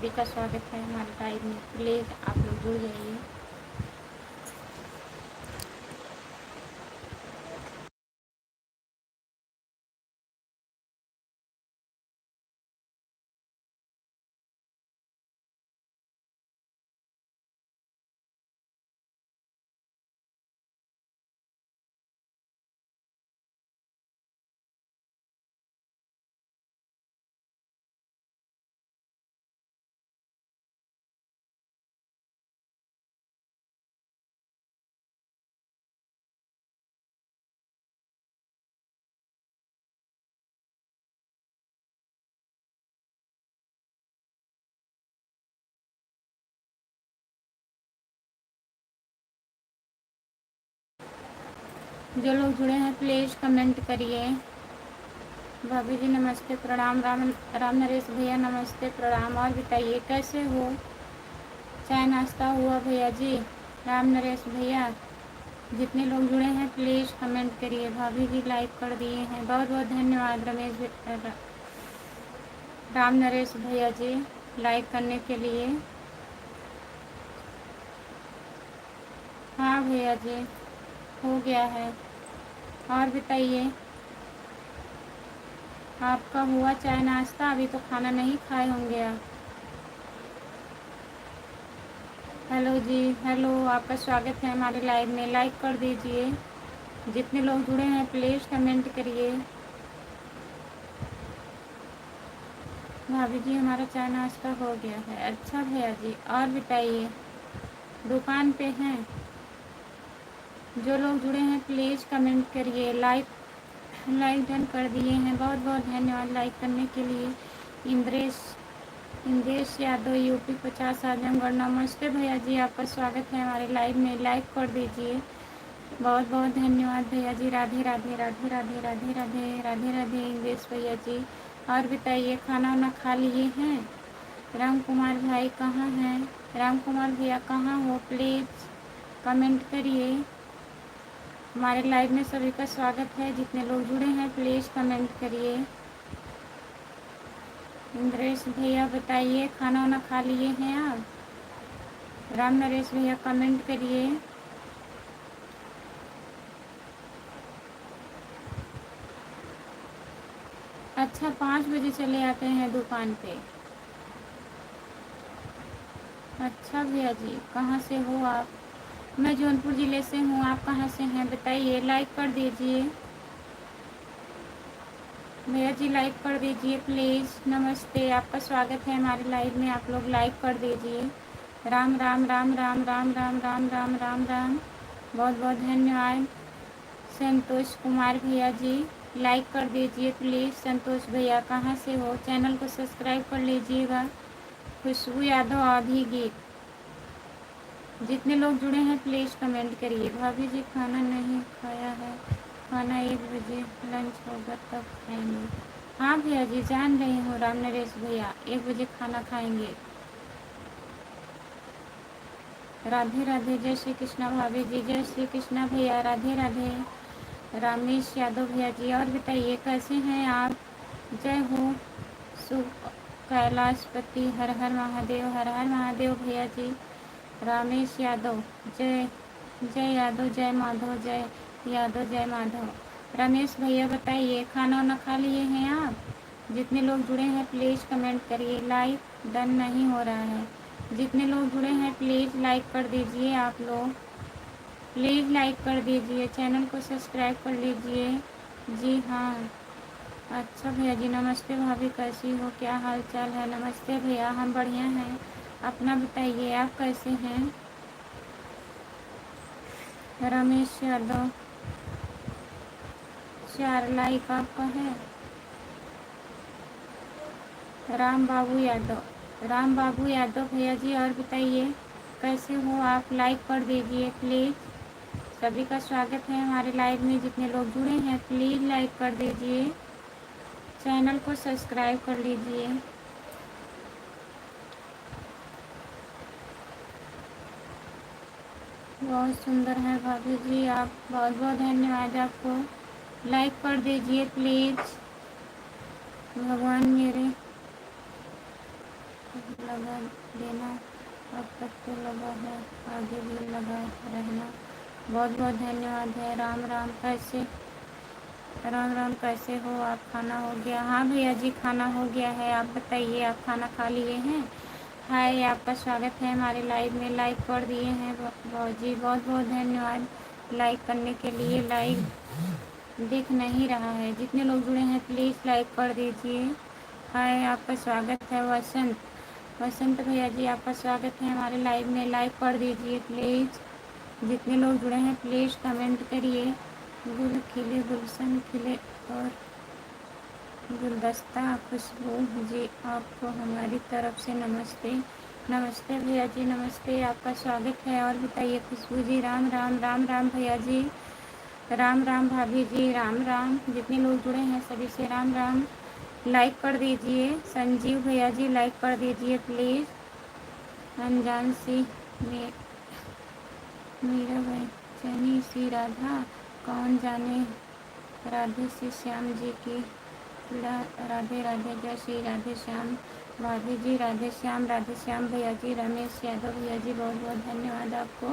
सभी का स्वागत है हमारे लाइव में। प्लीज़ आप लोग जुड़ जाइए। जो लोग जुड़े हैं प्लीज़ कमेंट करिए। भाभी जी नमस्ते प्रणाम। राम नरेश भैया नमस्ते प्रणाम। और बताइए कैसे हो? चाय नाश्ता हुआ भैया जी? राम नरेश भैया, जितने लोग जुड़े हैं प्लीज़ कमेंट करिए। भाभी जी लाइक कर दिए हैं, बहुत बहुत धन्यवाद। राम नरेश भैया जी लाइक करने के लिए। हाँ भैया जी हो गया है। और बताइए आपका हुआ चाय नाश्ता? अभी तो खाना नहीं खाए होंगे आप। हेलो जी, हेलो, आपका स्वागत है हमारे लाइव में। लाइक कर दीजिए। जितने लोग जुड़े हैं प्लीज़ कमेंट करिए। भाभी जी हमारा चाय नाश्ता हो गया है। अच्छा भैया जी, और बताइए दुकान पे हैं? जो लोग जुड़े हैं प्लीज़ कमेंट करिए। लाइक डन कर दिए हैं, बहुत बहुत धन्यवाद लाइक करने के लिए। इंद्रेश इंद्रेश यादव यूपी 50 आजमगढ़, नमस्ते भैया जी, आपका स्वागत है हमारे लाइव में। लाइक कर दीजिए। बहुत बहुत धन्यवाद भैया जी। राधे राधे राधे राधे राधे राधे राधे राधे इंद्रेश भैया जी। और बताइए खाना वाना खा लिए हैं? राम कुमार भाई कहाँ हैं? राम कुमार भैया कहाँ हो? प्लीज़ कमेंट करिए। हमारे लाइव में सभी का स्वागत है। जितने लोग जुड़े हैं प्लीज़ कमेंट करिए। इंद्रेश भैया बताइए खाना वाना खा लिए हैं आप? राम नरेश भैया कमेंट करिए। अच्छा 5 बजे चले आते हैं दुकान पे? अच्छा भैया जी कहाँ से हो आप? मैं जौनपुर ज़िले से हूँ। आप कहाँ से हैं बताइए? लाइक कर दीजिए भैया जी, लाइक कर दीजिए प्लीज़। नमस्ते, आपका स्वागत है हमारे लाइव में। आप लोग लाइक कर दीजिए। राम राम राम राम राम राम राम राम राम राम, बहुत बहुत धन्यवाद। संतोष कुमार भैया जी लाइक कर दीजिए प्लीज़। संतोष भैया कहाँ से हो? चैनल को सब्सक्राइब कर लीजिएगा। खुशबू यादव आधी गीत। जितने लोग जुड़े हैं प्लीज़ कमेंट करिए। भाभी जी खाना नहीं खाया है, खाना 1 बजे लंच होगा तब खाएंगे। हाँ भैया जी जान रही हूँ राम नरेश भैया, 1 बजे खाना खाएंगे। राधे राधे, जय श्री कृष्णा भाभी जी। जय श्री कृष्णा भैया, राधे राधे। रामेश यादव भैया जी और बताइए कैसे हैं आप? जय हो शुभ कैलाशपति, हर हर महादेव, हर हर महादेव भैया जी। रामेश यादव, जय जय यादव, जय माधव, जय यादव, जय माधव। रमेश भैया बताइए खाना वाना खा लिए हैं आप? जितने लोग जुड़े हैं प्लीज़ कमेंट करिए। लाइक डन नहीं हो रहा है। जितने लोग जुड़े हैं प्लीज़ लाइक कर दीजिए। आप लोग प्लीज़ लाइक कर दीजिए, चैनल को सब्सक्राइब कर लीजिए। जी हाँ। अच्छा भैया जी नमस्ते। भाभी कैसी हो, क्या हाल चाल है? नमस्ते भैया, हम बढ़िया हैं। अपना बताइए आप कैसे हैं? रमेश यादव 4 लाइक आपका है। राम बाबू यादव भैया जी और बताइए कैसे हो आप? लाइक कर दीजिए प्लीज़। सभी का स्वागत है हमारे लाइव में। जितने लोग जुड़े हैं प्लीज़ लाइक कर दीजिए, चैनल को सब्सक्राइब कर लीजिए। बहुत सुंदर है भाभी जी आप, बहुत बहुत धन्यवाद आपको। लाइक कर दीजिए प्लीज़। भगवान मेरे लगा देना, अब तक तो लगा है, आगे भी लगा रहना। बहुत बहुत धन्यवाद है। राम राम कैसे हो आप? खाना हो गया? हाँ भैया जी, खाना हो गया है। आप बताइए, आप खाना खा लिए हैं? हाय, आपका स्वागत है हमारे लाइव में। लाइक कर दिए हैं बहुत जी, बहुत बहुत धन्यवाद लाइक करने के लिए। लाइक दिख नहीं रहा है, जितने लोग जुड़े हैं प्लीज़ लाइक कर दीजिए। हाय, आपका स्वागत है वसंत भैया जी, आपका स्वागत है हमारे लाइव में। लाइक कर दीजिए प्लीज़, जितने लोग जुड़े हैं प्लीज़ कमेंट करिए। गुल खिले, गुलशन खिले और गुलदस्ता खुशबू जी, आपको हमारी तरफ से नमस्ते। नमस्ते भैया जी, नमस्ते, आपका स्वागत है। और बताइए खुशबू जी, राम राम। राम राम भैया जी, राम राम भाभी जी, राम राम। जितने लोग जुड़े हैं सभी से राम राम। लाइक कर दीजिए। संजीव भैया जी लाइक कर दीजिए प्लीज़। अनजान सी मीरा बहनी सी राधा, कौन जाने राधे सी श्याम जी की पीड़ा। राधे राधे, जय श्री राधे श्याम भाभी जी, राधे श्याम भैया जी। रमेश यादव भैया जी, बहुत बहुत धन्यवाद आपको।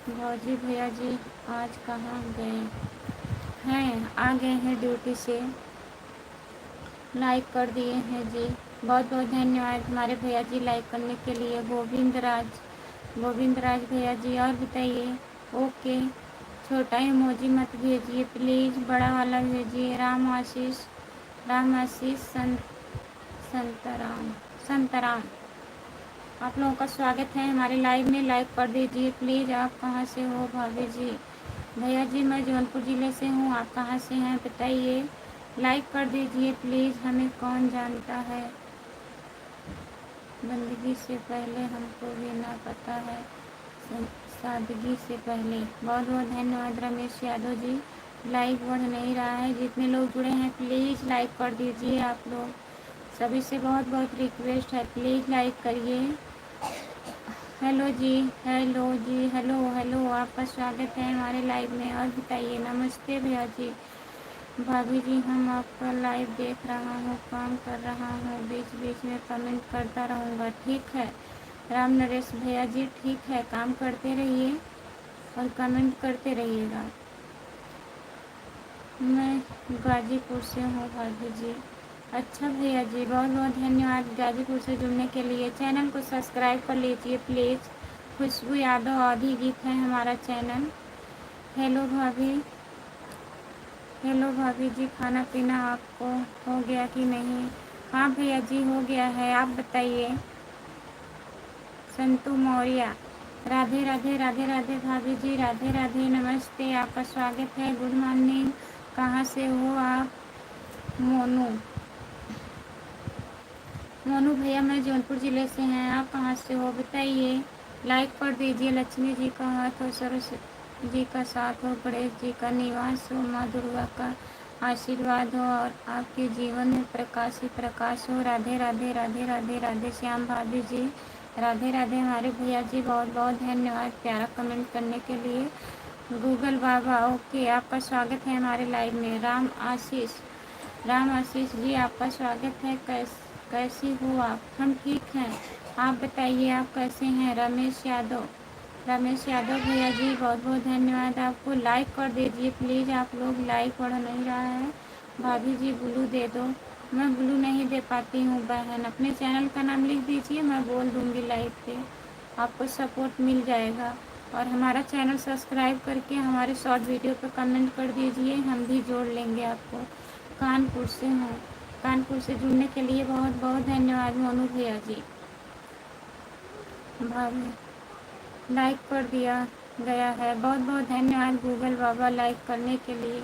भौजी भैया जी आज कहाँ गए हैं? आ गए हैं ड्यूटी से। लाइक कर दिए हैं जी, बहुत बहुत धन्यवाद हमारे भैया जी लाइक करने के लिए। गोविंद राज भैया जी, और बताइए। ओके, छोटा इमोजी मत भेजिए प्लीज़, बड़ा वाला भेजिए। राम आशीष संतराम, आप लोगों का स्वागत है हमारे लाइव में। लाइक कर दीजिए प्लीज़। आप कहाँ से हो भाभी जी? भैया जी मैं जौनपुर ज़िले से हूँ, आप कहाँ से हैं बताइए। लाइक कर दीजिए प्लीज़, हमें कौन जानता है, बंदगी से पहले हमको भी ना पता है, सादगी से पहले। बहुत बहुत धन्यवाद रमेश यादव जी। लाइक बढ़ नहीं रहा है, जितने लोग जुड़े हैं प्लीज़ लाइक कर दीजिए। आप लोग सभी से बहुत बहुत रिक्वेस्ट है, प्लीज़ लाइक करिए। हेलो जी, हेलो, आपका स्वागत है हमारे लाइव में। और बताइए। नमस्ते भैया जी, भाभी जी हम आपका लाइव देख रहा हूँ, काम कर रहा हूँ, बीच बीच में कमेंट करता रहूँगा, ठीक है। राम नरेश भैया जी, ठीक है, काम करते रहिए और कमेंट करते रहिएगा। मैं गाजीपुर से हूँ भाभी जी। अच्छा भैया जी, बहुत बहुत धन्यवाद गाजीपुर से जुड़ने के लिए। चैनल को सब्सक्राइब कर लीजिए प्लीज़। खुशबू यादव आधी गीत है हमारा चैनल। हेलो भाभी जी, खाना पीना आपको हो गया कि नहीं? हाँ भैया जी हो गया है, आप बताइए। संतू मौर्य, राधे राधे राधे राधे भाभी जी, राधे राधे, नमस्ते, आपका स्वागत है। गुड मॉर्निंग, कहाँ से हो आप? मोनू भैया मैं जौनपुर ज़िले से हैं, आप कहाँ से हो बताइए। लाइक कर दीजिए। लक्ष्मी जी का हाथ हो, सरस्वती जी का साथ हो, गणेश जी का निवास हो, माँ दुर्गा का आशीर्वाद हो और आपके जीवन में प्रकाश ही प्रकाश हो। राधे राधे राधे राधे राधे श्याम भाभी जी, राधे राधे हमारे भैया जी, बहुत बहुत धन्यवाद प्यारा कमेंट करने के लिए। गूगल बाबा ओके, आपका स्वागत है हमारे लाइव में। राम आशीष जी, आपका स्वागत है। कैसी हो आप? हम ठीक हैं, आप बताइए आप कैसे हैं? रमेश यादव भैया जी, बहुत बहुत धन्यवाद आपको। लाइक कर दीजिए प्लीज़, आप लोग लाइक बढ़ नहीं रहा है। भाभी जी ब्लू दे दो। मैं ब्लू नहीं दे पाती हूँ बहन, अपने चैनल का नाम लिख दीजिए, मैं बोल दूँगी लाइव पे, आपको सपोर्ट मिल जाएगा। और हमारा चैनल सब्सक्राइब करके हमारे शॉर्ट वीडियो पर कमेंट कर दीजिए, हम भी जोड़ लेंगे आपको। कानपुर से हूँ, कानपुर से जुड़ने के लिए बहुत बहुत धन्यवाद मोनू भैया जी। भाभी लाइक कर दिया गया है, बहुत बहुत धन्यवाद गूगल बाबा लाइक करने के लिए।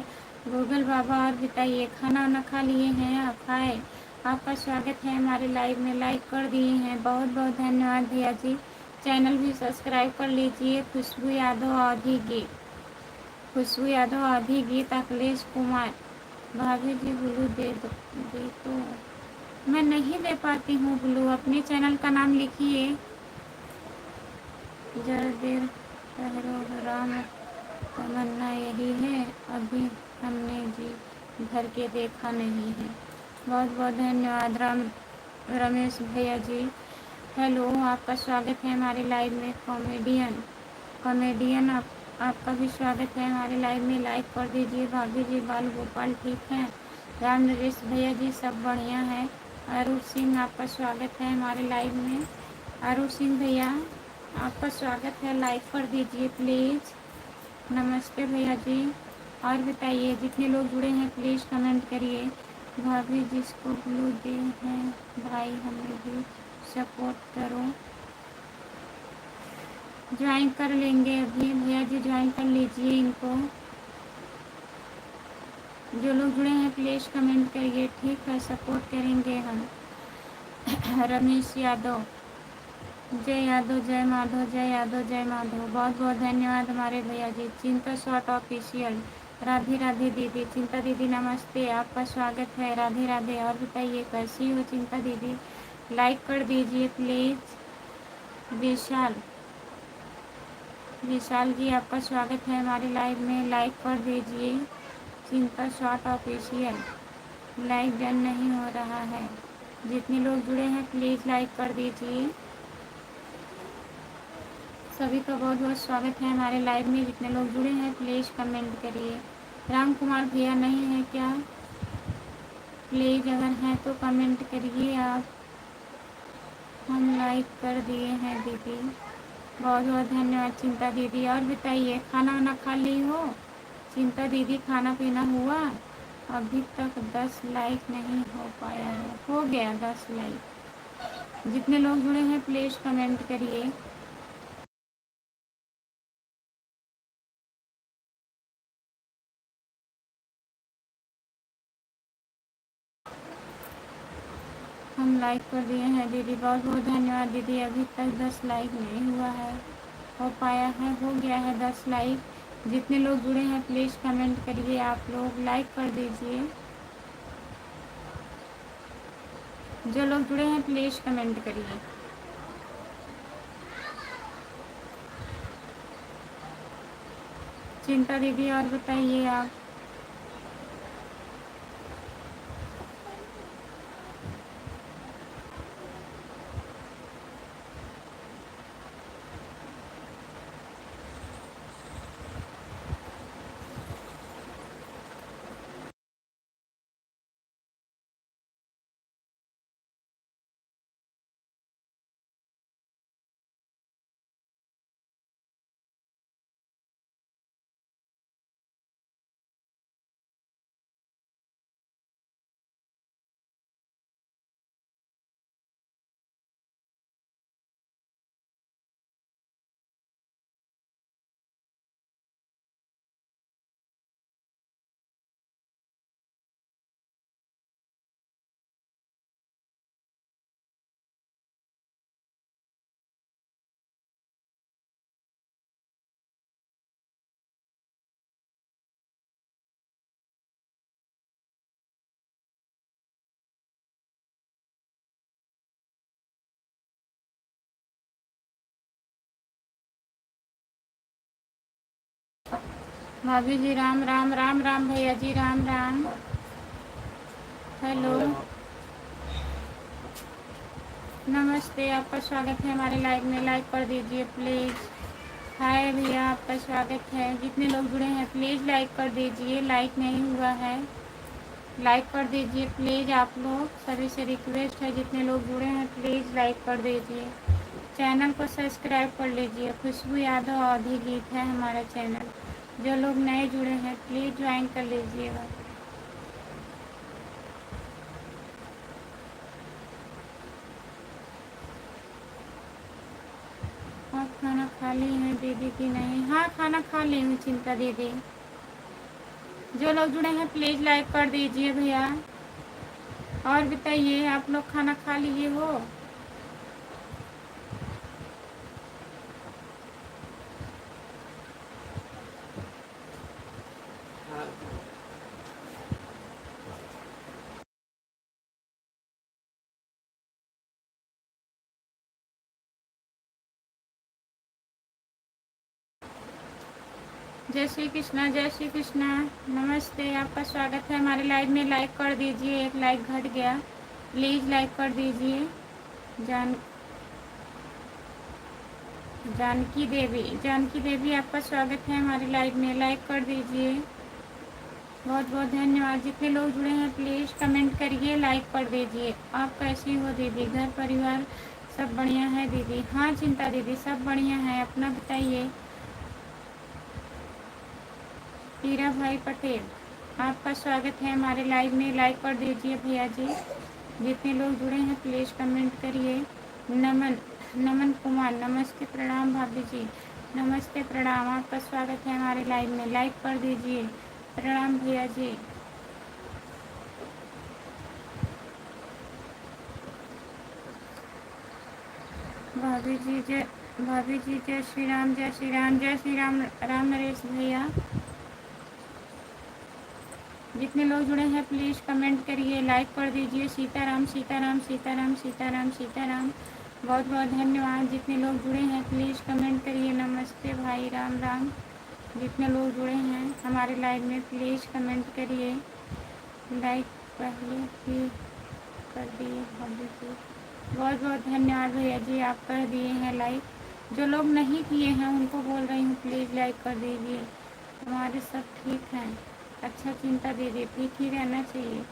गूगल बाबा और बताइए, खाना वाना खा लिए हैं आप? खाए, आपका स्वागत है हमारे लाइव में। लाइक कर दिए हैं, बहुत बहुत धन्यवाद भैया जी। चैनल भी सब्सक्राइब कर लीजिए। खुशबू यादव आधी गीत अखिलेश कुमार, भाभी जी ब्लू दे तो मैं नहीं दे पाती हूँ ब्लू, अपने चैनल का नाम लिखिए। जरा देर ठहरो, राम तमन्ना यही है, अभी हमने जी भर के देखा नहीं है। बहुत बहुत धन्यवाद रमेश भैया जी। हेलो, आपका स्वागत है हमारे लाइव में। कॉमेडियन कॉमेडियन आपका भी स्वागत है हमारे लाइव में। लाइक कर दीजिए। भाभी जी, बाल गोपाल ठीक हैं? राम नरेश भैया जी सब बढ़िया है। अरुण सिंह, आपका स्वागत है हमारे लाइव में। अरुण सिंह भैया, आपका स्वागत है, लाइक कर दीजिए प्लीज़। नमस्ते भैया जी। और बताइए, जितने लोग जुड़े हैं प्लीज़ कमेंट करिए। भाभी जिसको ब्लू दे हैं भाई, हमें भी सपोर्ट करो। ज्वाइन कर लेंगे अभी भैया जी, ज्वाइन कर लीजिए इनको। जो लोग जुड़े हैं प्लीज़ कमेंट करिए, ठीक है, सपोर्ट करेंगे हम। रमेश यादव, जय यादव, जय माधव, जय यादव, जय माधव। बहुत बहुत धन्यवाद हमारे भैया जी। चिंता शॉर्ट ऑफिशियल, राधे राधे दीदी। चिंता दीदी नमस्ते, आपका स्वागत है। राधे राधे। और बताइए कैसी हो चिंता दीदी? लाइक कर दीजिए प्लीज़। विशाल, विशाल जी आपका स्वागत है हमारे लाइव में। लाइक कर दीजिए। चिंता शॉर्ट ऑफिशियल, लाइक डन नहीं हो रहा है। जितने लोग जुड़े हैं प्लीज़ लाइक कर दीजिए। सभी का बहुत बहुत स्वागत है हमारे लाइव में। जितने लोग जुड़े हैं प्लीज़ कमेंट करिए। राम कुमार भैया नहीं है क्या? प्लीज़ अगर हैं तो कमेंट करिए आप। हम लाइक कर दिए हैं दीदी, बहुत बहुत धन्यवाद चिंता दीदी। और बताइए, खाना वाना खा ली हो? चिंता दीदी खाना पीना हुआ? अभी तक 10 लाइक नहीं हो पाया है। हो गया 10 लाइक। जितने लोग जुड़े हैं प्लीज़ कमेंट करिए। हम लाइक कर दिए हैं दीदी, बहुत बहुत धन्यवाद दीदी। अभी तक 10 लाइक नहीं हुआ है, हो पाया है, हो गया है 10 लाइक। जितने लोग जुड़े हैं प्लीज़ कमेंट करिए। आप लोग लाइक कर दीजिए। जो लोग जुड़े हैं प्लीज़ कमेंट करिए। चिंता दीदी और बताइए आप। भाभी जी राम राम। राम राम भैया जी, राम राम। हेलो, नमस्ते, आपका स्वागत है हमारे लाइव में। लाइक कर दीजिए प्लीज़। हाय भैया, आपका स्वागत है। जितने लोग जुड़े हैं प्लीज़ लाइक कर दीजिए। लाइक नहीं हुआ है, लाइक कर दीजिए प्लीज़ आप लोग। सभी से रिक्वेस्ट है, जितने लोग जुड़े हैं प्लीज़ लाइक कर दीजिए। चैनल को सब्सक्राइब कर लीजिए। खुशबू यादव अवधि गीत है हमारा चैनल। जो लोग नए जुड़े हैं प्लीज़ ज्वाइन कर लीजिएगा। आप खाना खा ली हैं दीदी कि नहीं? हाँ, खाना खा ली हूँ चिंता दीदी। जो लोग जुड़े हैं प्लीज़ लाइक कर दीजिए भैया। और बताइए, आप लोग खाना खा लिए हो? जय श्री कृष्णा, जय श्री कृष्णा। नमस्ते, आपका स्वागत है हमारे लाइव में। लाइक कर दीजिए। एक लाइक घट गया, प्लीज़ लाइक कर दीजिए। जान जानकी देवी आपका स्वागत है हमारी लाइव में, लाइक कर दीजिए। बहुत बहुत धन्यवाद। जितने लोग जुड़े हैं प्लीज़ कमेंट करिए, लाइक कर दीजिए। आप कैसी हो दीदी? घर परिवार सब बढ़िया है दीदी? हाँ चिंता दीदी सब बढ़िया है, अपना बताइए। हीरा भाई पटेल आपका स्वागत है हमारे लाइव में, लाइक कर दीजिए भैया जी। जितने लोग जुड़े हैं प्लीज़ कमेंट करिए। नमन कुमार नमस्ते प्रणाम भाभी जी। नमस्ते प्रणाम, आपका स्वागत है हमारे लाइव में, लाइक कर दीजिए। प्रणाम भैया जी। भाभी जी जय श्री राम, जय श्री राम, जय श्री राम। राम नरेश भैया, जितने लोग जुड़े हैं प्लीज़ कमेंट करिए, लाइक कर दीजिए। सीताराम सीताराम सीताराम सीताराम सीताराम, बहुत बहुत धन्यवाद। जितने लोग जुड़े हैं प्लीज़ कमेंट करिए। नमस्ते भाई, राम राम। जितने लोग जुड़े हैं हमारे लाइव में प्लीज़ कमेंट करिए। लाइक पहले ही कर दिए भाभी जी, बहुत बहुत धन्यवाद भैया जी, आप कर दिए हैं लाइक। जो लोग नहीं किए हैं उनको बोल रही हूँ प्लीज़ लाइक कर दीजिए। हमारे सब ठीक हैं। अच्छा चिंता दीदी, ठीक ही रहना चाहिए।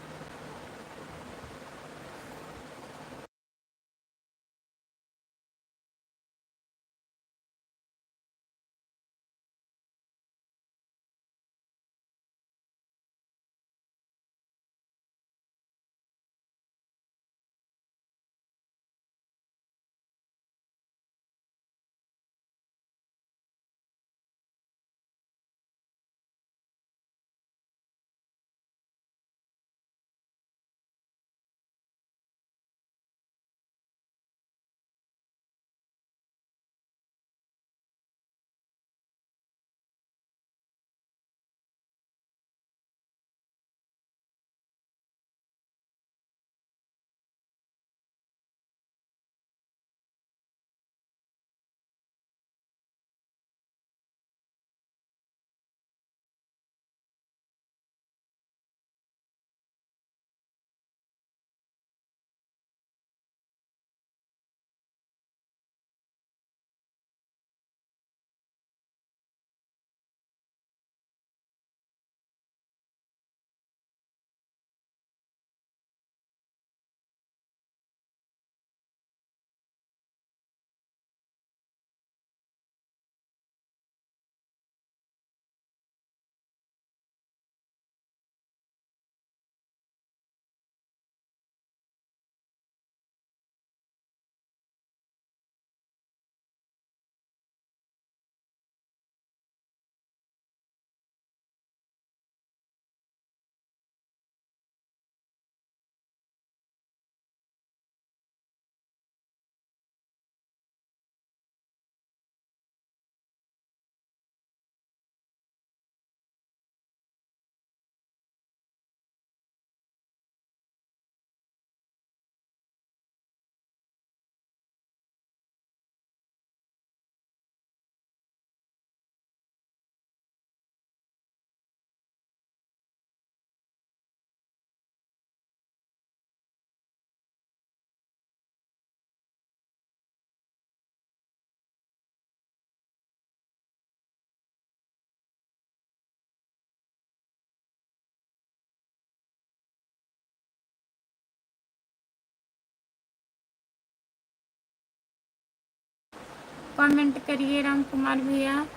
कमेंट करिए। राम कुमार भैया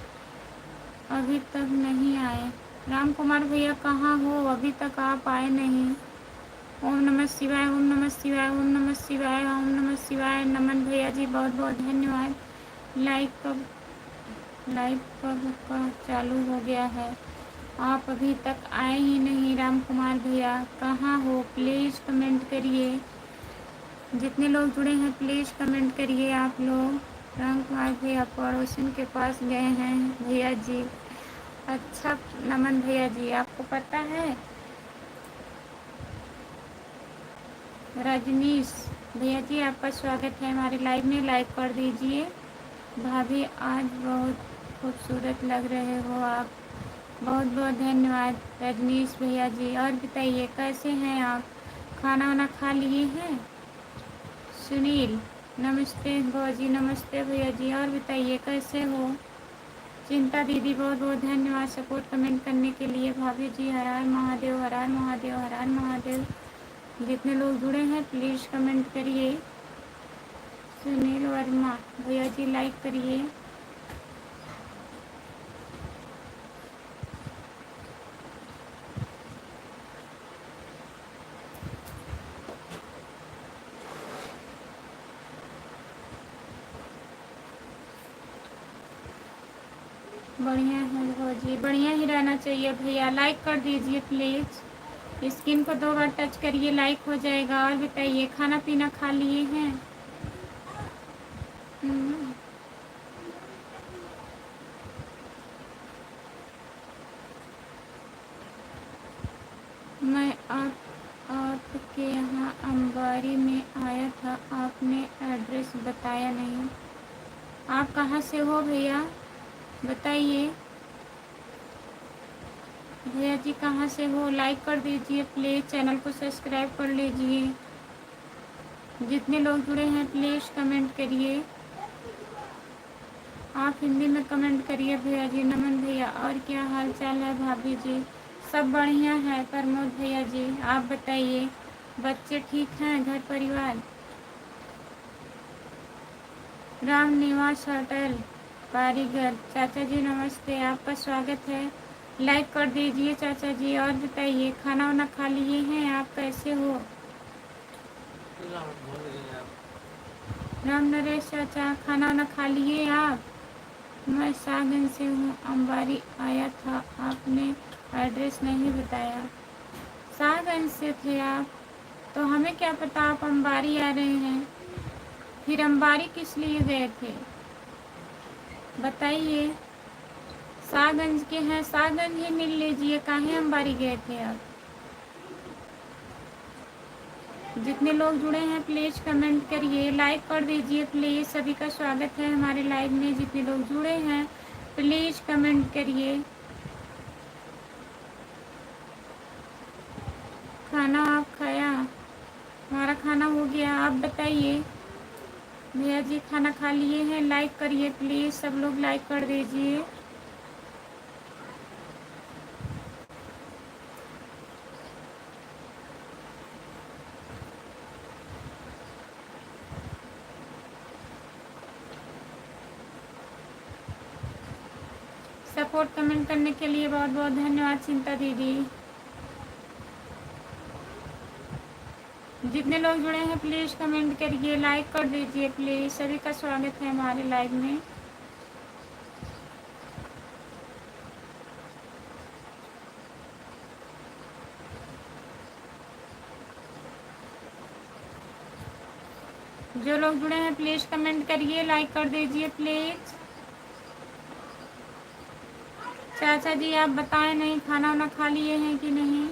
अभी तक नहीं आए। राम कुमार भैया कहाँ हो? अभी तक आप आए नहीं। ओम नमः शिवाय, ओम नमः शिवाय, ओम नमः शिवाय, ओम नमः शिवाय। नमन भैया जी बहुत बहुत धन्यवाद। लाइव कब का चालू हो गया है? आप अभी तक आए ही नहीं। राम कुमार भैया कहाँ हो? प्लीज़ कमेंट करिए। जितने लोग जुड़े हैं प्लीज़ कमेंट करिए आप लोग। राम कुमार भैया पड़ोसन के पास गए हैं भैया जी। अच्छा नमन भैया जी, आपको पता है रजनीश भैया जी आपका स्वागत है हमारे लाइव में, लाइक कर दीजिए। भाभी आज बहुत खूबसूरत लग रहे हो आप, बहुत बहुत धन्यवाद रजनीश भैया जी। और बताइए कैसे हैं आप? खाना वाना खा लिए हैं? सुनील नमस्ते भौजी, नमस्ते भैया जी। और बताइए कैसे हो? चिंता दीदी बहुत बहुत धन्यवाद सपोर्ट कमेंट करने के लिए। भाभी जी हर हर महादेव, हर हर महादेव, हर हर महादेव। जितने लोग जुड़े हैं प्लीज़ कमेंट करिए। सुनील वर्मा भैया जी लाइक करिए। बढ़िया है भौजी, बढ़िया ही रहना चाहिए भैया। लाइक कर दीजिए प्लीज़। स्किन को 2 बार टच करिए, लाइक हो जाएगा। और बताइए खाना पीना खा लिए हैं? हम्म, मैं आपके यहाँ अंबारी में आया था, आपने एड्रेस बताया नहीं। आप कहाँ से हो भैया बताइए। भैया जी कहाँ से हो? लाइक कर दीजिए प्लीज़, चैनल को सब्सक्राइब कर लीजिए। जितने लोग जुड़े हैं प्लीज़ कमेंट करिए। आप हिंदी में कमेंट करिए भैया जी। नमन भैया, और क्या हाल चाल है भाभी जी? सब बढ़िया है प्रमोद भैया जी, आप बताइए। बच्चे ठीक हैं, घर परिवार? राम निवास होटल कारीगर चाचा जी नमस्ते, आपका स्वागत है। लाइक कर दीजिए चाचा जी। और बताइए खाना वाना खा लिए हैं? आप कैसे हो? राम नरेश चाचा खाना वाना खा लिए आप? मैं सागन से हूँ, अंबारी आया था, आपने एड्रेस नहीं बताया। सागन से थे आप? तो हमें क्या पता आप अंबारी आ रहे हैं। फिर अंबारी किस लिए गए थे बताइए। सागंज के हैं, सागंज ही मिल लीजिए, काहे अंबारी गए थे आप? जितने लोग जुड़े हैं प्लीज़ कमेंट करिए, लाइक कर दीजिए प्लीज़। सभी का स्वागत है हमारे लाइव में। जितने लोग जुड़े हैं प्लीज़ कमेंट करिए। खाना आप खाया? हमारा खाना हो गया, आप बताइए। भैया जी खाना खा लिए हैं? लाइक करिए प्लीज़, सब लोग लाइक कर दीजिए। सपोर्ट कमेंट करने के लिए बहुत बहुत धन्यवाद चिंता दीदी। जितने लोग जुड़े हैं प्लीज़ कमेंट करिए, लाइक कर दीजिए प्लीज़। सभी का स्वागत है हमारे लाइव में। जो लोग जुड़े हैं प्लीज़ कमेंट करिए, लाइक कर दीजिए प्लीज़। चाचा जी आप बताएं नहीं खाना वाना खा लिए हैं कि नहीं?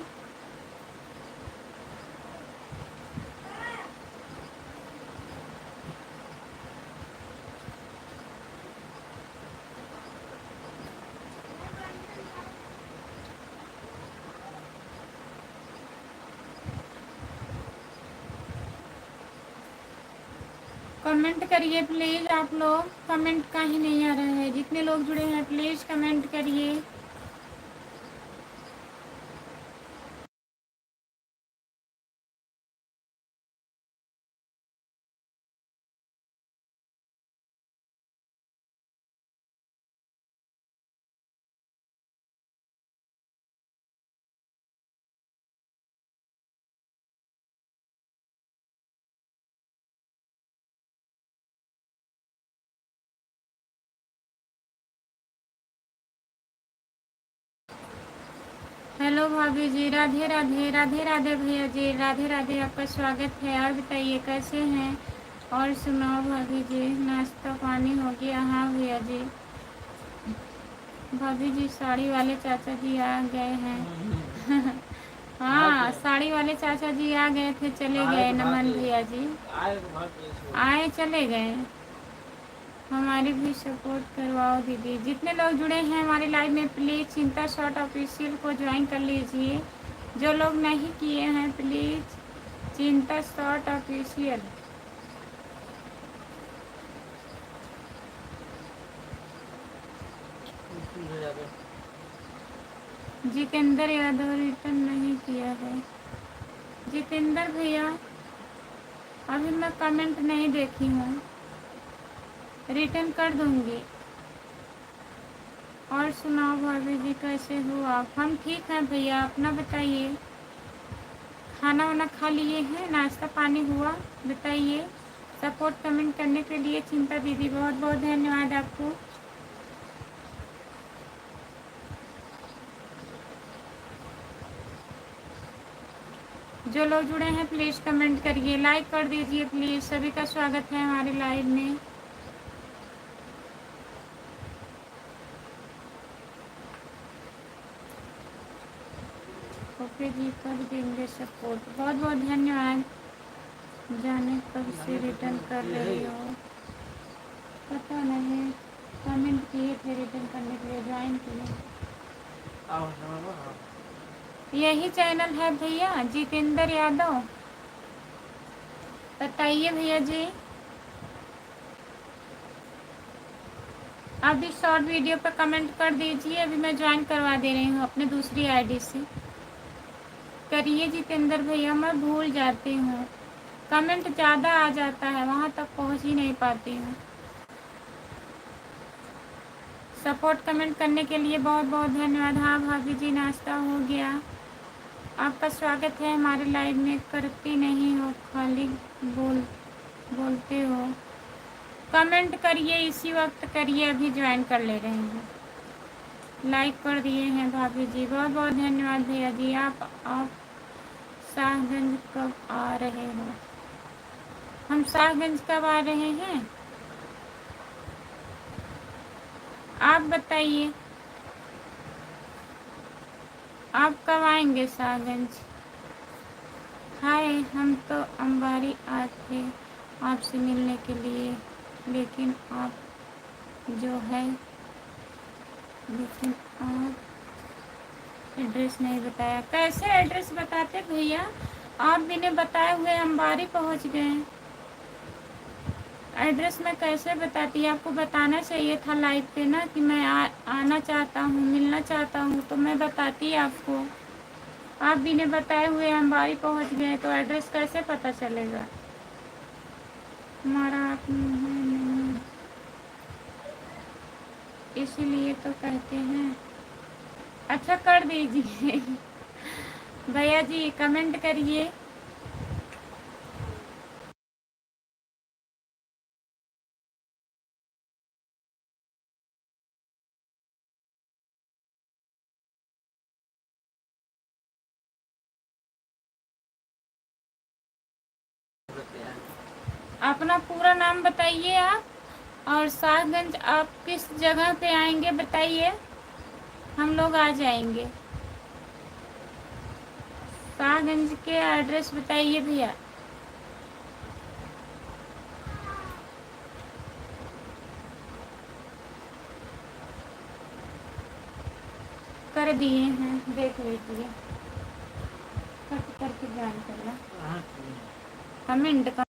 कमेंट करिए प्लीज़। आप लोग कमेंट का ही नहीं आ रहा है। जितने लोग जुड़े हैं प्लीज़ कमेंट करिए। हेलो भाभी जी, राधे राधे। राधे राधे भैया जी, राधे राधे, आपका स्वागत है। और बताइए कैसे हैं? और सुनाओ भाभी जी, नाश्ता पानी हो गया? हाँ भैया जी। भाभी जी साड़ी वाले चाचा जी आ गए हैं। हाँ साड़ी वाले चाचा जी आ गए थे, चले गए। नमन भैया जी आए चले गए। हमारी भी सपोर्ट करवाओ दीदी। जितने लोग जुड़े हैं हमारे लाइव में प्लीज़ चिंता शॉर्ट ऑफिशियल को ज्वाइन कर लीजिए। जो लोग नहीं किए हैं प्लीज़ चिंता short official. Jitendra Yadav return नहीं किया है। जितेंद्र भैया अभी मैं कमेंट नहीं देखी हूँ, रिटर्न कर दूँगी। और सुनाओ भाभी जी कैसे हो आप? हम ठीक हैं भैया, अपना बताइए। खाना वाना खा लिए हैं, नाश्ता पानी हुआ? बताइए। सपोर्ट कमेंट करने के लिए चिंता दीदी बहुत बहुत धन्यवाद आपको। जो लोग जुड़े हैं प्लीज़ कमेंट करिए, लाइक कर दीजिए प्लीज़। सभी का स्वागत है हमारे लाइव में। ओके जी, कर देंगे सपोर्ट। बहुत बहुत धन्यवाद। जाने कब से रिटर्न कर रही हो? पता नहीं, कमेंट किए थे रिटर्न करने के लिए, ज्वाइन किए। यही चैनल है भैया जितेंद्र यादव? बताइए भैया जी। अभी शॉर्ट वीडियो पर कमेंट कर दीजिए, अभी मैं ज्वाइन करवा दे रही हूँ अपने दूसरी आईडी से। करिए जितेंद्र भैया, मैं भूल जाती हूँ, कमेंट ज़्यादा आ जाता है, वहाँ तक पहुँच ही नहीं पाती हूँ। सपोर्ट कमेंट करने के लिए बहुत बहुत धन्यवाद। हाँ भाभी जी, नाश्ता हो गया। आपका स्वागत है हमारे लाइव में। करती नहीं हो, खाली बोलते हो। कमेंट करिए, इसी वक्त करिए, अभी ज्वाइन कर ले रहे हैं। लाइक कर दिए हैं भाभी जी, बहुत बहुत धन्यवाद भैया जी। आप शाहगंज कब आ रहे हो? हम शाहगंज कब आ रहे हैं आप बताइए, आप कब आएंगे शाहगंज? हाय, हम तो अंबारी आए थे आपसे मिलने के लिए, लेकिन आप एड्रेस नहीं बताया। कैसे एड्रेस बताते भैया? आप बिना बताए हुए अंबारी पहुंच गए। एड्रेस मैं कैसे बताती? आपको बताना चाहिए था लाइव पे ना कि मैं आना चाहता हूँ, मिलना चाहता हूँ, तो मैं बताती आपको। आप बिना बताए हुए अंबारी पहुँच गए तो एड्रेस कैसे पता चलेगा? हमारा आप नहीं, इसीलिए तो कहते हैं। अच्छा कर दीजिए भैया जी, कमेंट करिए। अपना पूरा नाम बताइए आप, और शाहगंज आप किस जगह पे आएंगे बताइए, हम लोग आ जाएंगे। शाहगंज के एड्रेस बताइए भैया। कर दिए हैं, देख लीजिए, कट करके ज्वाइन करना। कमेंट का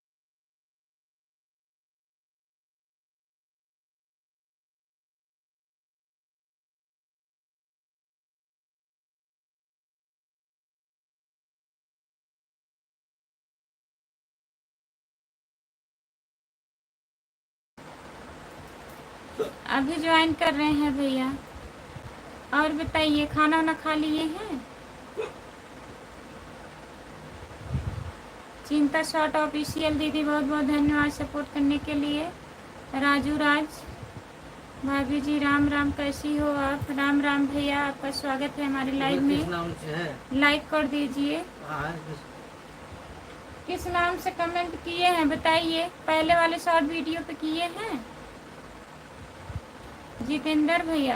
अभी ज्वाइन कर रहे हैं भैया। और बताइए, खाना वाना खा लिए हैं? चिंता शॉर्ट ऑफिशियल दीदी बहुत बहुत धन्यवाद सपोर्ट करने के लिए। राजू राज भाभी जी, राम राम, कैसी हो आप? राम राम भैया, आपका स्वागत है हमारे लाइव में। लाइक कर दीजिए। किस नाम से कमेंट किए हैं बताइए? पहले वाले शॉर्ट वीडियो पे किए हैं जितेंद्र भैया?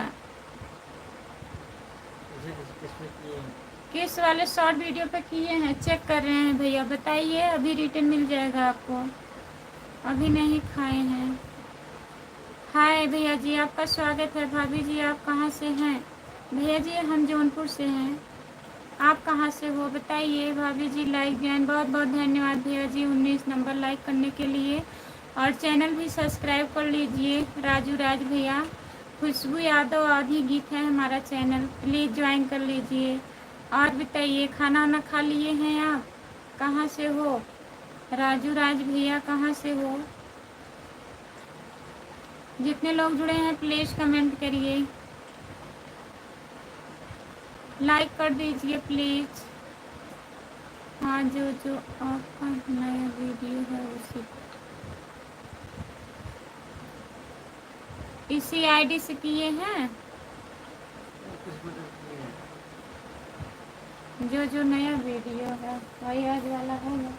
किस वाले शॉर्ट वीडियो पे किए हैं? चेक कर रहे हैं भैया, बताइए, अभी रिटर्न मिल जाएगा आपको। अभी नहीं खाए हैं। हाय भैया जी, आपका स्वागत है। भाभी जी, आप कहाँ से हैं? भैया जी, हम जौनपुर से हैं। आप कहाँ से हो बताइए? भाभी जी, लाइक ज्वाइन, बहुत बहुत धन्यवाद भैया जी 19 नंबर लाइक करने के लिए। और चैनल भी सब्सक्राइब कर लीजिए राजू राज भैया। खुशबू यादव आधी गीत है हमारा चैनल, प्लीज़ ज्वाइन कर लीजिए। और बताइए खाना वाना खा लिए हैं आप? कहाँ से हो? राजू राज भैया कहाँ से हो? जितने लोग जुड़े हैं प्लीज़ कमेंट करिए, लाइक कर दीजिए प्लीज़। हाँ, जो आपका नया वीडियो है इसी आईडी से किए हैं। जो नया वीडियो है वही आज वाला है ना।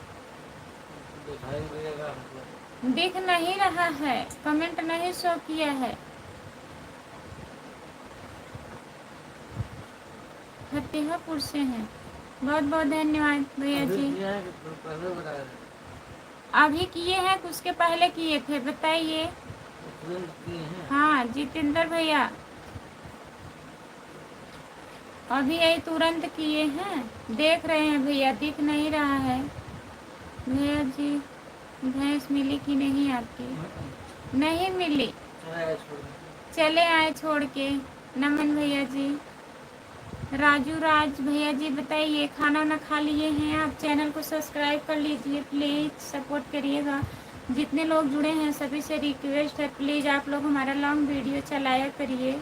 दिख नहीं रहा है, कमेंट नहीं शो किया है। फतेहपुर से हैं, बहुत बहुत धन्यवाद भैया जी। अभी किए हैं कि उसके पहले किए थे बताइए। हाँ जितेंद्र भैया, अभी यही तुरंत किए हैं। देख रहे हैं भैया, दिख नहीं रहा है। भैया जी भैंस मिली कि नहीं आपकी? नहीं मिली, चले आए छोड़ के। नमन भैया जी। राजू राज भैया जी बताइए खाना वाना खा लिए हैं आप? चैनल को सब्सक्राइब कर लीजिए प्लीज़, सपोर्ट करिएगा। जितने लोग जुड़े हैं सभी से रिक्वेस्ट है प्लीज़ आप लोग हमारा लॉन्ग वीडियो चलाया करिए।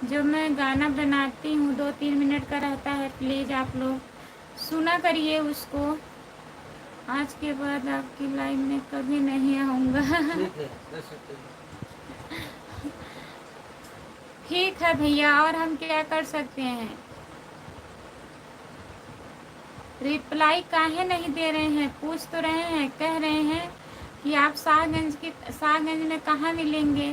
जो मैं गाना बनाती हूँ 2-3 मिनट का रहता है, प्लीज़ आप लोग सुना करिए उसको। आज के बाद आपकी लाइव में कभी नहीं आऊँगा। ठीक है भैया, और हम क्या कर सकते हैं? रिप्लाई काहे नहीं दे रहे हैं? पूछ तो रहे हैं, कह रहे हैं कि आप शाहगंज में कहाँ मिलेंगे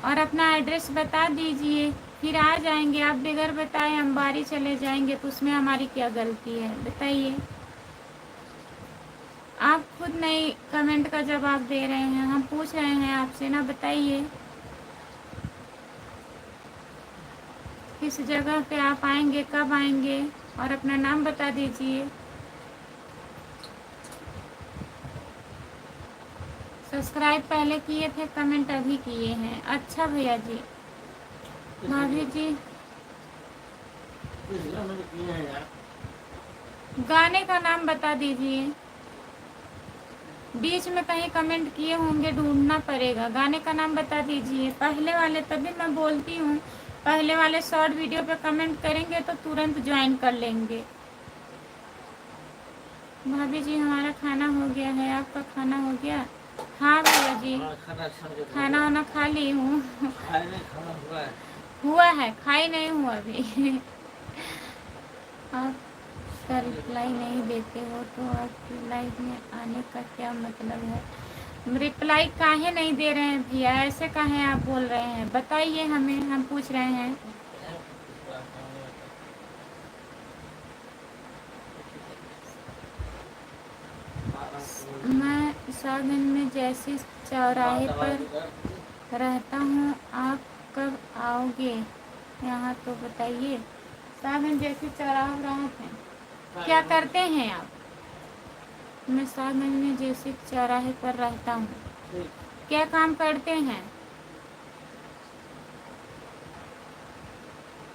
और अपना एड्रेस बता दीजिए, फिर आ जाएंगे। आप बगैर बताए अंबारी चले जाएंगे तो उसमें हमारी क्या गलती है बताइए? आप खुद नहीं कमेंट का जवाब दे रहे हैं, हम पूछ रहे हैं आपसे ना, बताइए किस जगह पे आप आएंगे, कब आएंगे, और अपना नाम बता दीजिए। सब्सक्राइब पहले किए थे, कमेंट अभी किए हैं। अच्छा भैया जी। भाभी जी गाने का नाम बता दीजिए। बीच में कहीं कमेंट किए होंगे, ढूंढना पड़ेगा। गाने का नाम बता दीजिए पहले वाले, तभी मैं बोलती हूँ। पहले वाले शॉर्ट वीडियो पे कमेंट करेंगे तो तुरंत ज्वाइन कर लेंगे। भाभी जी हमारा खाना हो गया है, आपका खाना हो गया? हाँ भैया जी खाना वाना खा ली हूँ। हुआ है, खाई नहीं हूँ अभी। आपका रिप्लाई नहीं देते हो तो आपकी लाइफ में आने का क्या मतलब है? रिप्लाई काहे नहीं दे रहे हैं भैया? ऐसे काहे आप बोल रहे हैं बताइए हमें, हम पूछ रहे हैं। मैं शाहगंज में जैसे चौराहे पर रहता हूँ, आप कब आओगे यहाँ तो बताइए। शाहगंज जैसे चौराहा रहते हैं, क्या करते हैं आप? मैं शाहगंज में जैसे चौराहे पर रहता हूँ, क्या काम करते हैं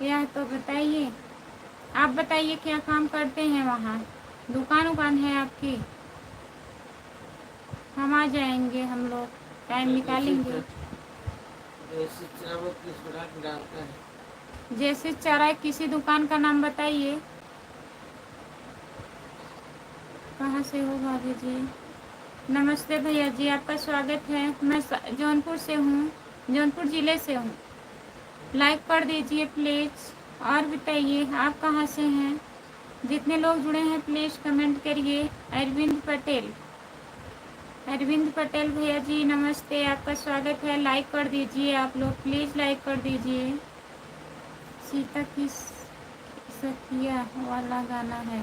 यह तो बताइए। आप बताइए क्या काम करते हैं वहाँ? दुकान उकान है आपकी? हम आ जाएंगे, हम लोग टाइम निकालेंगे। जैसे चौराहे किसी दुकान का नाम बताइए। कहाँ से हो भाभी जी? नमस्ते भैया जी, आपका स्वागत है। मैं जौनपुर से हूँ, जौनपुर ज़िले से हूँ। लाइक कर दीजिए प्लीज़। और बताइए आप कहाँ से हैं? जितने लोग जुड़े हैं प्लीज़ कमेंट करिए। अरविंद पटेल भैया जी नमस्ते, आपका स्वागत है। लाइक कर दीजिए आप लोग प्लीज़, लाइक कर दीजिए। सीता की सखिया वाला गाना है,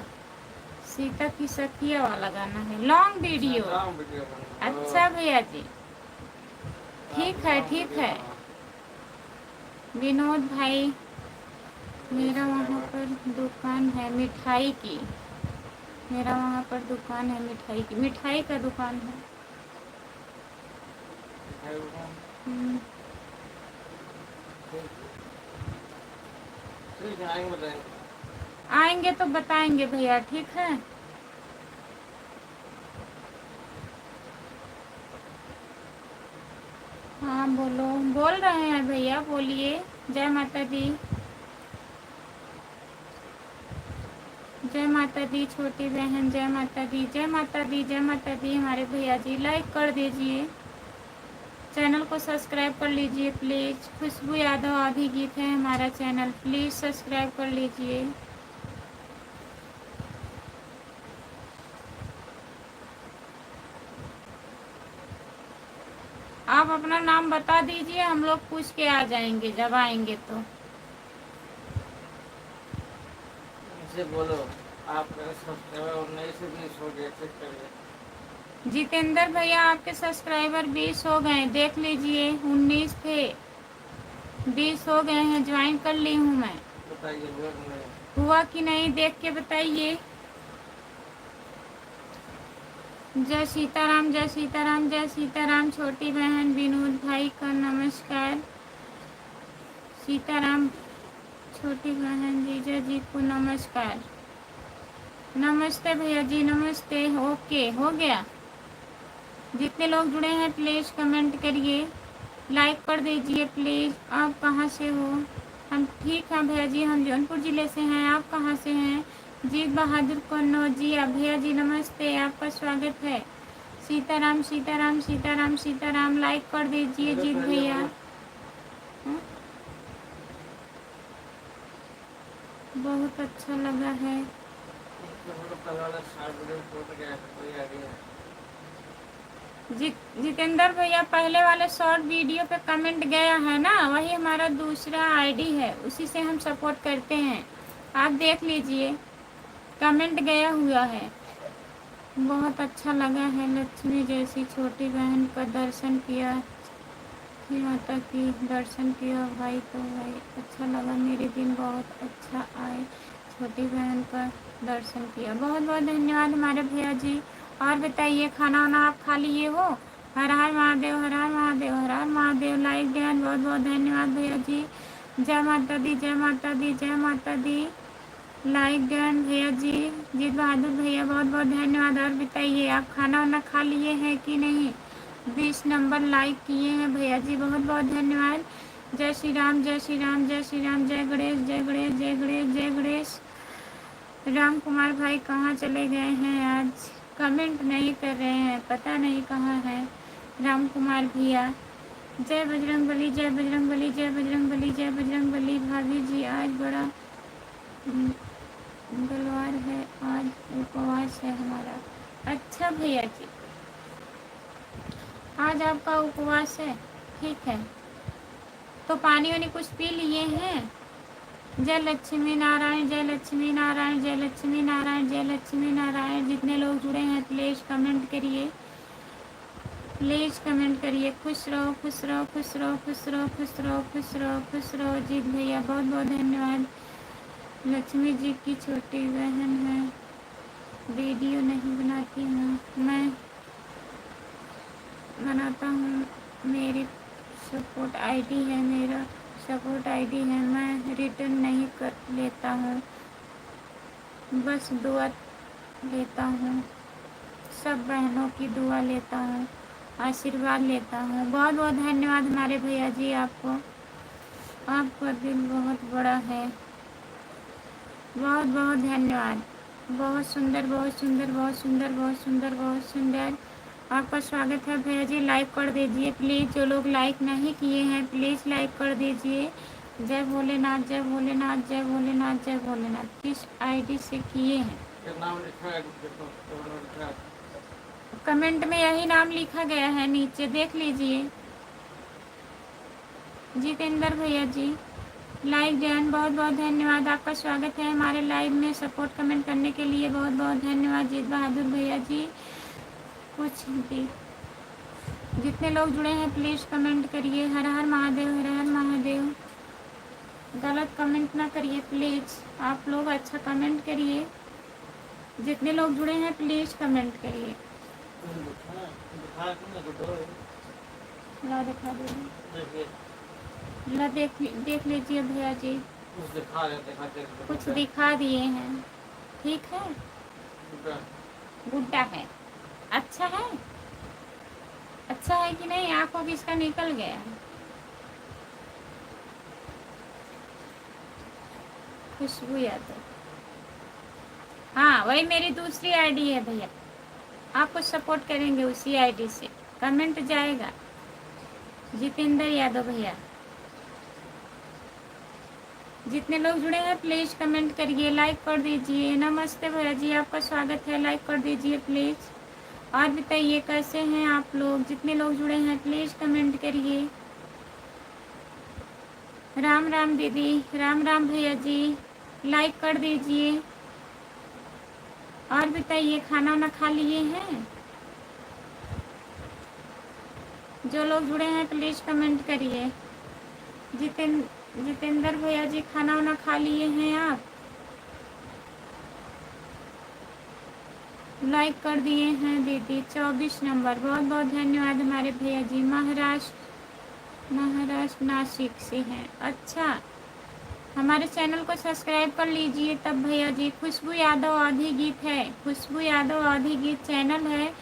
सीता की सखिया वाला गाना है, लॉन्ग वीडियो। अच्छा भैया जी, ठीक है ठीक है। विनोद भाई, मेरा वहाँ पर दुकान है मिठाई की, मेरा वहाँ पर दुकान है मिठाई की, मिठाई का दुकान है। ठीक है, आएंगे बताएंगे। आएंगे तो बताएंगे भैया, ठीक है। हाँ बोलो, बोल रहे हैं भैया, बोलिए। जय माता दी, जय माता दी छोटी बहन, जय माता दी, जय माता दी, जय माता दी। हमारे भैया जी लाइक कर दीजिए, चैनल को सब्सक्राइब कर लीजिए प्लीज़। खुशबू यादव आधी गीत है हमारा चैनल, प्लीज़ सब्सक्राइब कर लीजिए। आप अपना नाम बता दीजिए, हम लोग पूछ के आ जाएंगे जब आएंगे तो। इनसे बोलो आप मेरे सब्सक्राइबर और नए से 20 हो गए, चेक करिए। जितेंद्र भैया आपके सब्सक्राइबर 20 हो गए, देख लीजिए। 19 थे, 20 हो गए हैं, ज्वाइन कर ली हूँ मैं। बताइए हुआ कि नहीं, देख के बताइए। जय सीताराम, जय सीताराम, जय सीताराम। छोटी बहन विनोद भाई का नमस्कार। सीताराम छोटी बहन जीजा जी को नमस्कार। नमस्ते भैया जी, नमस्ते। ओके, हो गया। जितने लोग जुड़े हैं प्लीज़ कमेंट करिए, लाइक कर दीजिए प्लीज़। आप कहाँ से हो? हम ठीक हैं भैया जी, हम जौनपुर ज़िले से हैं। आप कहाँ से हैं? जीत बहादुर कन्नौज जी, भैया जी नमस्ते, आपका स्वागत है। सीताराम सीताराम सीताराम सीताराम, लाइक कर दीजिए जीत भैया। बहुत अच्छा लगा है। जितेंद्र भैया पहले वाले शॉर्ट वीडियो पे कमेंट गया है ना, वही हमारा दूसरा आईडी है, उसी से हम सपोर्ट करते हैं। आप देख लीजिए, कमेंट गया हुआ है। बहुत अच्छा लगा है। लक्ष्मी जैसी छोटी बहन का दर्शन किया, माता की दर्शन किया भाई, तो भाई अच्छा लगा, मेरे दिन बहुत अच्छा आए। छोटी बहन का दर्शन किया, बहुत बहुत धन्यवाद हमारे भैया जी। और बताइए, खाना वाना आप खा लिए हो? हर हर महादेव, हर हर महादेव, हर हर महादेव। लाइक ज्ञान, बहुत बहुत धन्यवाद भैया जी। जय माता दी, जय माता दी, जय माता दी। लाइक ज्ञान भैया जी, जीत बहादुर भैया, बहुत बहुत धन्यवाद। और बताइए, आप खाना वाना खा लिए हैं कि नहीं? 20 नंबर लाइक किए हैं भैया जी, बहुत बहुत धन्यवाद। जय श्री राम, जय श्री राम, जय श्री राम। जय गणेश, जय गणेश, जय गणेश, जय गणेश। राम कुमार भाई कहाँ चले गए हैं आज? कमेंट नहीं कर रहे हैं, पता नहीं कहाँ है राम कुमार भैया। जय बजरंगबली, जय बजरंगबली, जय बजरंगबली, जय बजरंगबली। भाभी जी आज बड़ा मंगलवार है, आज उपवास है हमारा। अच्छा भैया जी, आज आपका उपवास है, ठीक है। तो पानी वानी कुछ पी लिए हैं? जय लक्ष्मी नारायण, जय लक्ष्मी नारायण, जय लक्ष्मी नारायण, जय लक्ष्मी नारायण। जितने लोग जुड़े हैं प्लीज़ कमेंट करिए, प्लीज़ कमेंट करिए। खुश रहो, खुश रहो, खुश रहो, खुश रहो, खुश रहो, खुश रहो, खुश रहो। जीत भैया बहुत बहुत धन्यवाद। लक्ष्मी जी की छोटी बहन है, वीडियो नहीं बनाती हूँ मैं, बनाता हूँ। मेरी सपोर्ट आईडी है, मेरा सपोर्ट आईडी है, मैं रिटर्न नहीं कर लेता हूँ, बस दुआ लेता हूँ, सब बहनों की दुआ लेता हूँ, आशीर्वाद लेता हूँ। बहुत बहुत धन्यवाद हमारे भैया जी, आपको, आपका दिल बहुत बड़ा है। बहुत बहुत धन्यवाद। बहुत सुंदर, बहुत सुंदर, बहुत सुंदर, बहुत सुंदर, बहुत सुंदर। आपका स्वागत है भैया जी, लाइक कर दीजिए प्लीज़। जो लोग लाइक नहीं किए हैं प्लीज़ लाइक कर दीजिए। जय भोलेनाथ, जय भोलेनाथ, जय भोलेनाथ, जय भोलेनाथ। किस आईडी से किए हैं? नाम लिखा है, कमेंट में यही नाम लिखा गया है, नीचे देख लीजिए। जितेंद्र भैया जी, लाइक जैन, बहुत बहुत धन्यवाद। आपका स्वागत है हमारे लाइव में, सपोर्ट कमेंट करने के लिए बहुत बहुत धन्यवाद। जीत बहादुर भैया जी, कुछ भी जितने लोग जुड़े हैं प्लीज़ कमेंट करिए। हर हर महादेव, हर हर महादेव। गलत कमेंट ना करिए प्लीज़, आप लोग अच्छा कमेंट करिए। जितने लोग जुड़े हैं प्लीज़ कमेंट करिए। ला दिखा दे। ला देख लीजिए भैया जी, कुछ दिखा रहे, दिखाते कुछ दिखा दिए हैं। ठीक है, गुड्डा है। अच्छा है, अच्छा है कि नहीं? आंखों किसका निकल गया? खुशबू यादव, हाँ वही मेरी दूसरी आईडी है भैया, आपको सपोर्ट करेंगे उसी आईडी से। कमेंट जाएगा जितेंद्र यादव भैया। जितने लोग जुड़े हैं प्लीज़ कमेंट करिए, लाइक कर दीजिए। नमस्ते भैया जी, आपका स्वागत है, लाइक कर दीजिए प्लीज़। और बताइए कैसे हैं आप लोग? जितने लोग जुड़े हैं प्लीज़ कमेंट करिए। राम राम दीदी, राम राम भैया जी, लाइक कर दीजिए। और बताइए खाना वाना खा लिए हैं? जो लोग जुड़े हैं प्लीज़ कमेंट करिए। जितेंद्र भैया जी, खाना वाना खा लिए हैं आप? लाइक कर दिए हैं दीदी। 24 नंबर, बहुत बहुत धन्यवाद हमारे भैया जी। महाराष्ट्र नासिक से हैं। अच्छा, हमारे चैनल को सब्सक्राइब कर लीजिए तब भैया जी। खुशबू यादव आधी गीत है, खुशबू यादव आधी गीत चैनल है,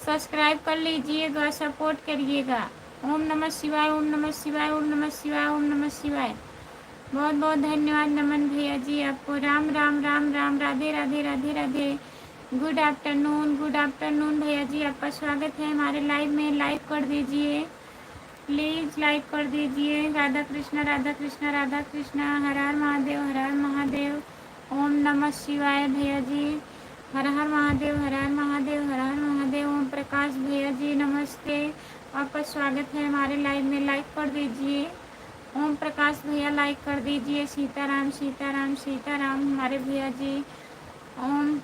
सब्सक्राइब कर लीजिएगा, सपोर्ट करिएगा। ओम नमः शिवाय, ओम नमः शिवाय, ओम नमः शिवाय, ओम नमः शिवाय। बहुत बहुत धन्यवाद नमन भैया जी आपको। राम राम राम राम, राधे राधे राधे राधे। गुड आफ्टरनून भैया जी, आपका स्वागत है हमारे लाइव में। लाइक कर दीजिए प्लीज़, लाइक कर दीजिए। राधा कृष्णा राधा कृष्णा राधा कृष्णा। हर हर महादेव, हर हर महादेव। ओम नमः शिवाय भैया जी, हर हर महादेव, हर हर महादेव, हर हर महादेव। ओम प्रकाश भैया जी नमस्ते, आपका स्वागत है हमारे लाइव में। लाइक कर दीजिए ओम प्रकाश भैया, लाइक कर दीजिए। सीताराम सीताराम सीताराम हमारे भैया जी। ओम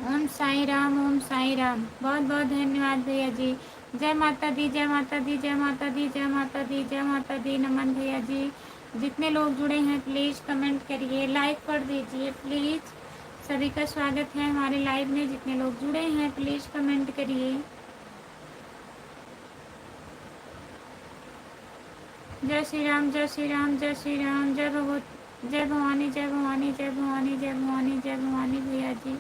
ओम साई राम, ओम साई राम। बहुत बहुत धन्यवाद भैया जी। जय माता दी, जय माता दी, जय माता दी, जय माता दी, जय माता दी। नमन भैया जी। जितने लोग जुड़े हैं प्लीज़ कमेंट करिए, लाइक कर दीजिए प्लीज़। सभी का स्वागत है हमारे लाइव में। जितने लोग जुड़े हैं प्लीज़ कमेंट करिए। जय श्री राम, जय श्री राम, जय श्री राम। जय भगवत, जय भवानी, जय भवानी, जय भवानी, जय भवानी, जय भवानी भैया जी।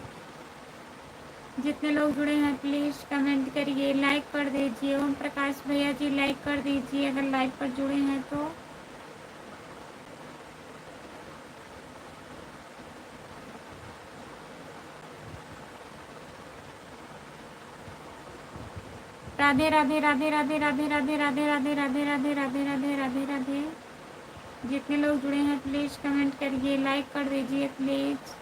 जितने लोग जुड़े हैं प्लीज़ कमेंट करिए, लाइक कर दीजिए। ओम प्रकाश भैया जी लाइक कर दीजिए अगर लाइव पर जुड़े हैं तो। राधे राधे राधे राधे राधे राधे राधे राधे राधे राधे राधे राधे राधे राधे। जितने लोग जुड़े हैं प्लीज़ कमेंट करिए, लाइक कर दीजिए प्लीज़।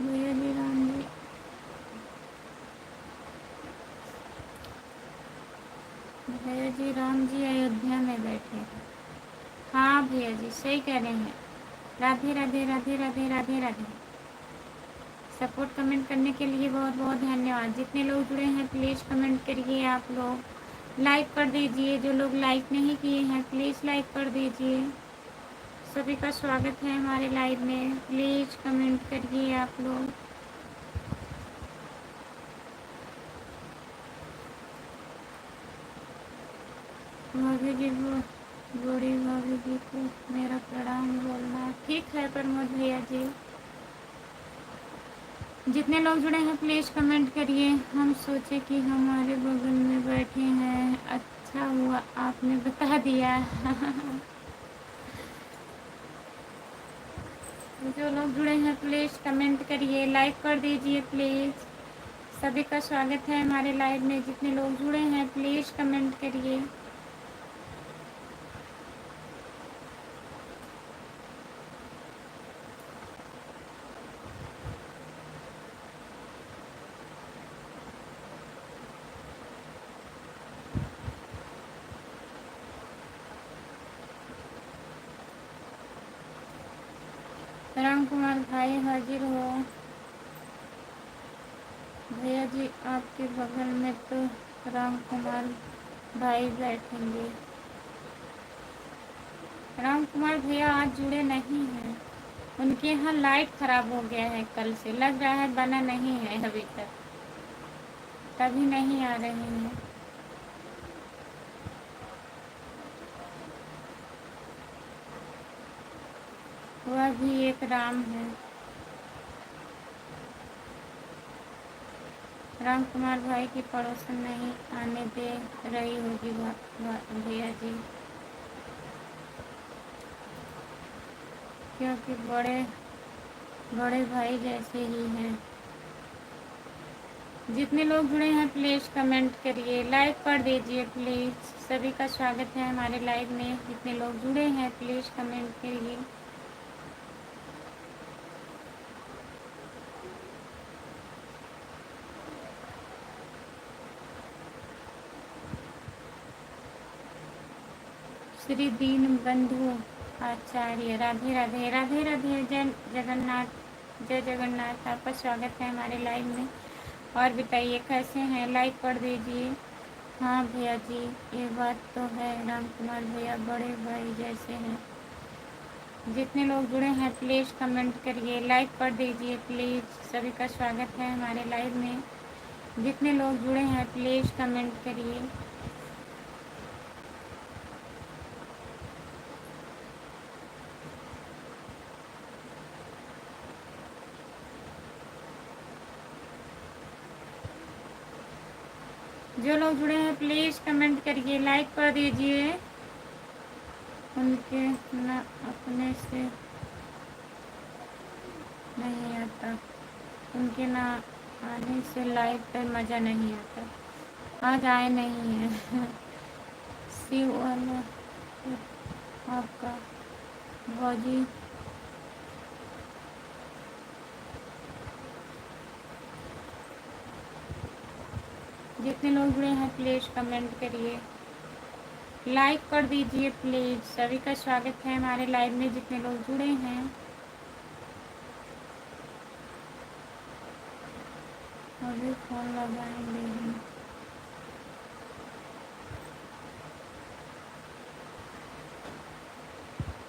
भैया जी राम जी, भैया जी राम जी अयोध्या में बैठे हैं। हाँ भैया जी सही कह रहे हैं। राधे राधे राधे राधे राधे राधे। सपोर्ट कमेंट करने के लिए बहुत बहुत धन्यवाद। जितने लोग जुड़े हैं प्लीज़ कमेंट करिए। आप लोग लाइक कर दीजिए, जो लोग लाइक नहीं किए हैं प्लीज़ लाइक कर दीजिए। सभी का स्वागत है हमारे लाइव में, प्लीज़ कमेंट करिए आप लोग। भाभी जी बूढ़ी भाभी जी को मेरा प्रणाम बोलना। ठीक है प्रमोद भैया जी। जितने लोग जुड़े हैं प्लीज़ कमेंट करिए। हम सोचे कि हमारे बगल में बैठे हैं, अच्छा हुआ आपने बता दिया। जो लोग जुड़े हैं प्लीज़ कमेंट करिए, लाइक कर दीजिए प्लीज़। सभी का स्वागत है हमारे लाइव में। जितने लोग जुड़े हैं प्लीज़ कमेंट करिए। राम कुमार भाई हाजिर हो। भैया जी आपके बगल में तो राम कुमार भाई बैठेंगे। राम कुमार भैया आज जुड़े नहीं हैं, उनके यहाँ लाइट ख़राब हो गया है कल से, लग रहा है बना नहीं है अभी तक। तभी नहीं आ रहे हैं। वह भी एक राम है। राम कुमार भाई की पड़ोसन नहीं आने दे रही होगी भैया जी, क्योंकि बड़े बड़े भाई जैसे ही हैं। जितने लोग जुड़े हैं प्लीज़ कमेंट करिए, लाइक कर दीजिए प्लीज़। सभी का स्वागत है हमारे लाइव में। जितने लोग जुड़े हैं प्लीज़ कमेंट करिए। श्री दीन बंधु आचार्य, राधे राधे राधे राधे। जय जगन्नाथ, जय जगन्नाथ। आपका स्वागत है हमारे लाइव में। और बताइए कैसे हैं, लाइक कर दीजिए। हाँ भैया जी, ये बात तो है, राम कुमार भैया बड़े भाई जैसे हैं। जितने लोग जुड़े हैं प्लीज़ कमेंट करिए, लाइक कर दीजिए प्लीज़। सभी का स्वागत है हमारे लाइव में। जितने लोग जुड़े हैं प्लीज़ कमेंट करिए। जो लोग जुड़े हैं प्लीज़ कमेंट करिए, लाइक कर दीजिए। उनके ना अपने से नहीं आता, उनके ना आने से लाइव पर मज़ा नहीं आता। आज आए नहीं हैं। शिव वाला आपका भौजी। जितने लोग जुड़े हैं प्लीज़ कमेंट करिए, लाइक कर दीजिए प्लीज़। सभी का स्वागत है हमारे लाइव में। जितने लोग जुड़े हैं अभी फ़ोन लगाएंगे हम।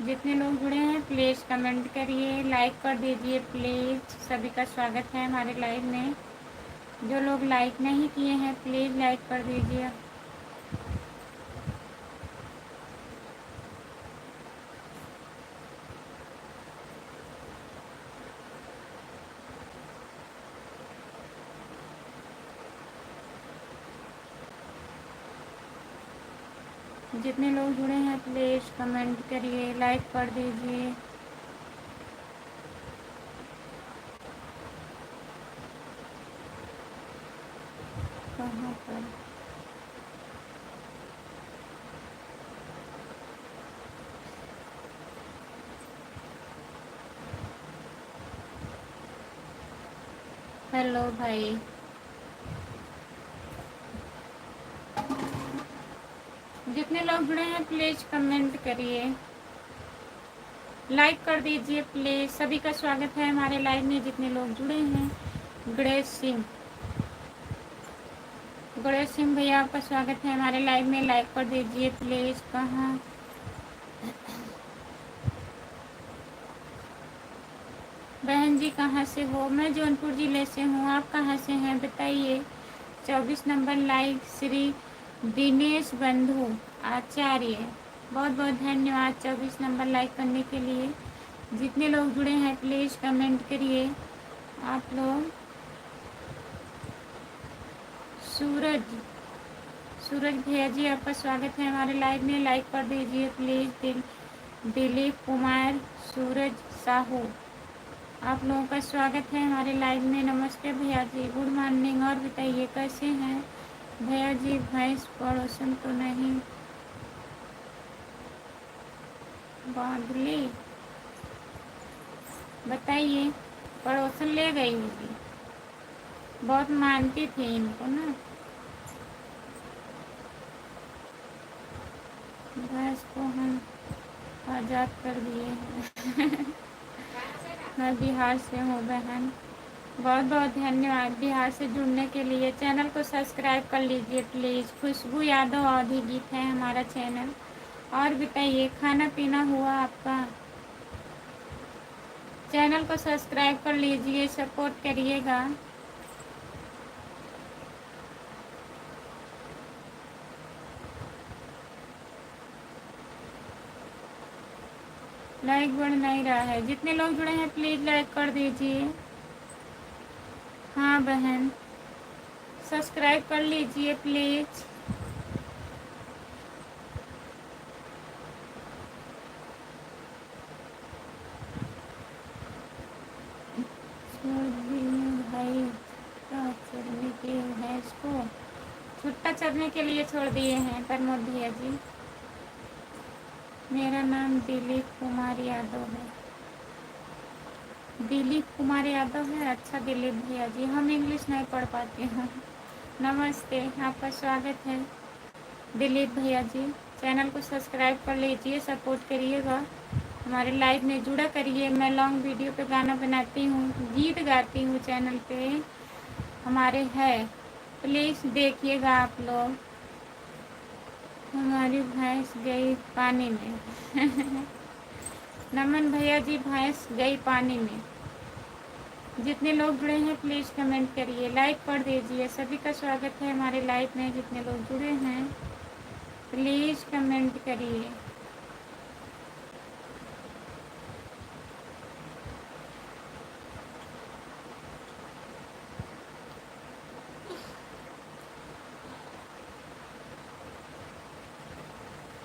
जितने लोग जुड़े हैं प्लीज़ कमेंट करिए, लाइक कर दीजिए प्लीज़। सभी का स्वागत है हमारे लाइव में। जो लोग लाइक नहीं किए हैं प्लीज़ लाइक कर दीजिए। जितने लोग जुड़े हैं प्लीज़ कमेंट करिए, लाइक कर दीजिए। कहाँ पर हेलो भाई। जितने लोग जुड़े हैं प्लीज़ कमेंट करिए, लाइक कर दीजिए प्लीज़। सभी का स्वागत है हमारे लाइव में। जितने लोग जुड़े हैं, गणेश सिंह, गणेश सिंह भैया आपका स्वागत है हमारे लाइव में। लाइक कर दीजिए प्लीज़। कहाँ बहन जी कहाँ से हो? मैं जौनपुर ज़िले से हूँ। आप कहाँ से हैं बताइए। 24 नंबर लाइक श्री दिनेश बंधु आचार्य, बहुत बहुत धन्यवाद 24 नंबर लाइक करने के लिए। जितने लोग जुड़े हैं प्लीज़ कमेंट करिए। आप लोग सूरज, सूरज भैया जी आपका स्वागत है हमारे लाइव में। लाइक कर दीजिए प्लीज़। दिलीप कुमार, सूरज साहू, आप लोगों का स्वागत है हमारे लाइव में। नमस्ते भैया जी, गुड मॉर्निंग। और बताइए कैसे हैं भैया जी? भैंस पड़ोसन तो नहीं बांध ली? बताइए, पड़ोसन ले गई होगी। बहुत मानती थी इनको ना, भैंस को हम आज़ाद कर दिए हैं। मैं बिहार से हूँ बहन। बहुत बहुत धन्यवाद बिहार से जुड़ने के लिए। चैनल को सब्सक्राइब कर लीजिए प्लीज़। खुशबू यादव अवधी गीत है हमारा चैनल। और बताइए खाना पीना हुआ आपका? चैनल को सब्सक्राइब कर लीजिए, सपोर्ट करिएगा। लाइक बढ़ नहीं रहा है। जितने लोग जुड़े हैं प्लीज़ लाइक कर दीजिए। हाँ बहन, सब्सक्राइब कर लीजिए प्लीज़। भाई चढ़ने के भैंस को छुट्टा चढ़ने के लिए छोड़ दिए हैं प्रमोद भैया जी। मेरा नाम दिलीप कुमार यादव है। दिलीप कुमार यादव है। अच्छा दिलीप भैया जी, हम इंग्लिश नहीं पढ़ पाते हैं। नमस्ते, आपका स्वागत है दिलीप भैया जी। चैनल को सब्सक्राइब कर लीजिए, सपोर्ट करिएगा, हमारे लाइव में जुड़ा करिए। मैं लॉन्ग वीडियो पे गाना बनाती हूँ, गीत गाती हूँ चैनल पे हमारे है, प्लीज़ देखिएगा आप लोग। हमारी भैंस गई पानी में। नमन भैया जी, भैंस गई पानी में। जितने लोग जुड़े हैं प्लीज़ कमेंट करिए, लाइक कर दीजिए। सभी का स्वागत है हमारे लाइव में। जितने लोग जुड़े हैं प्लीज़ कमेंट करिए।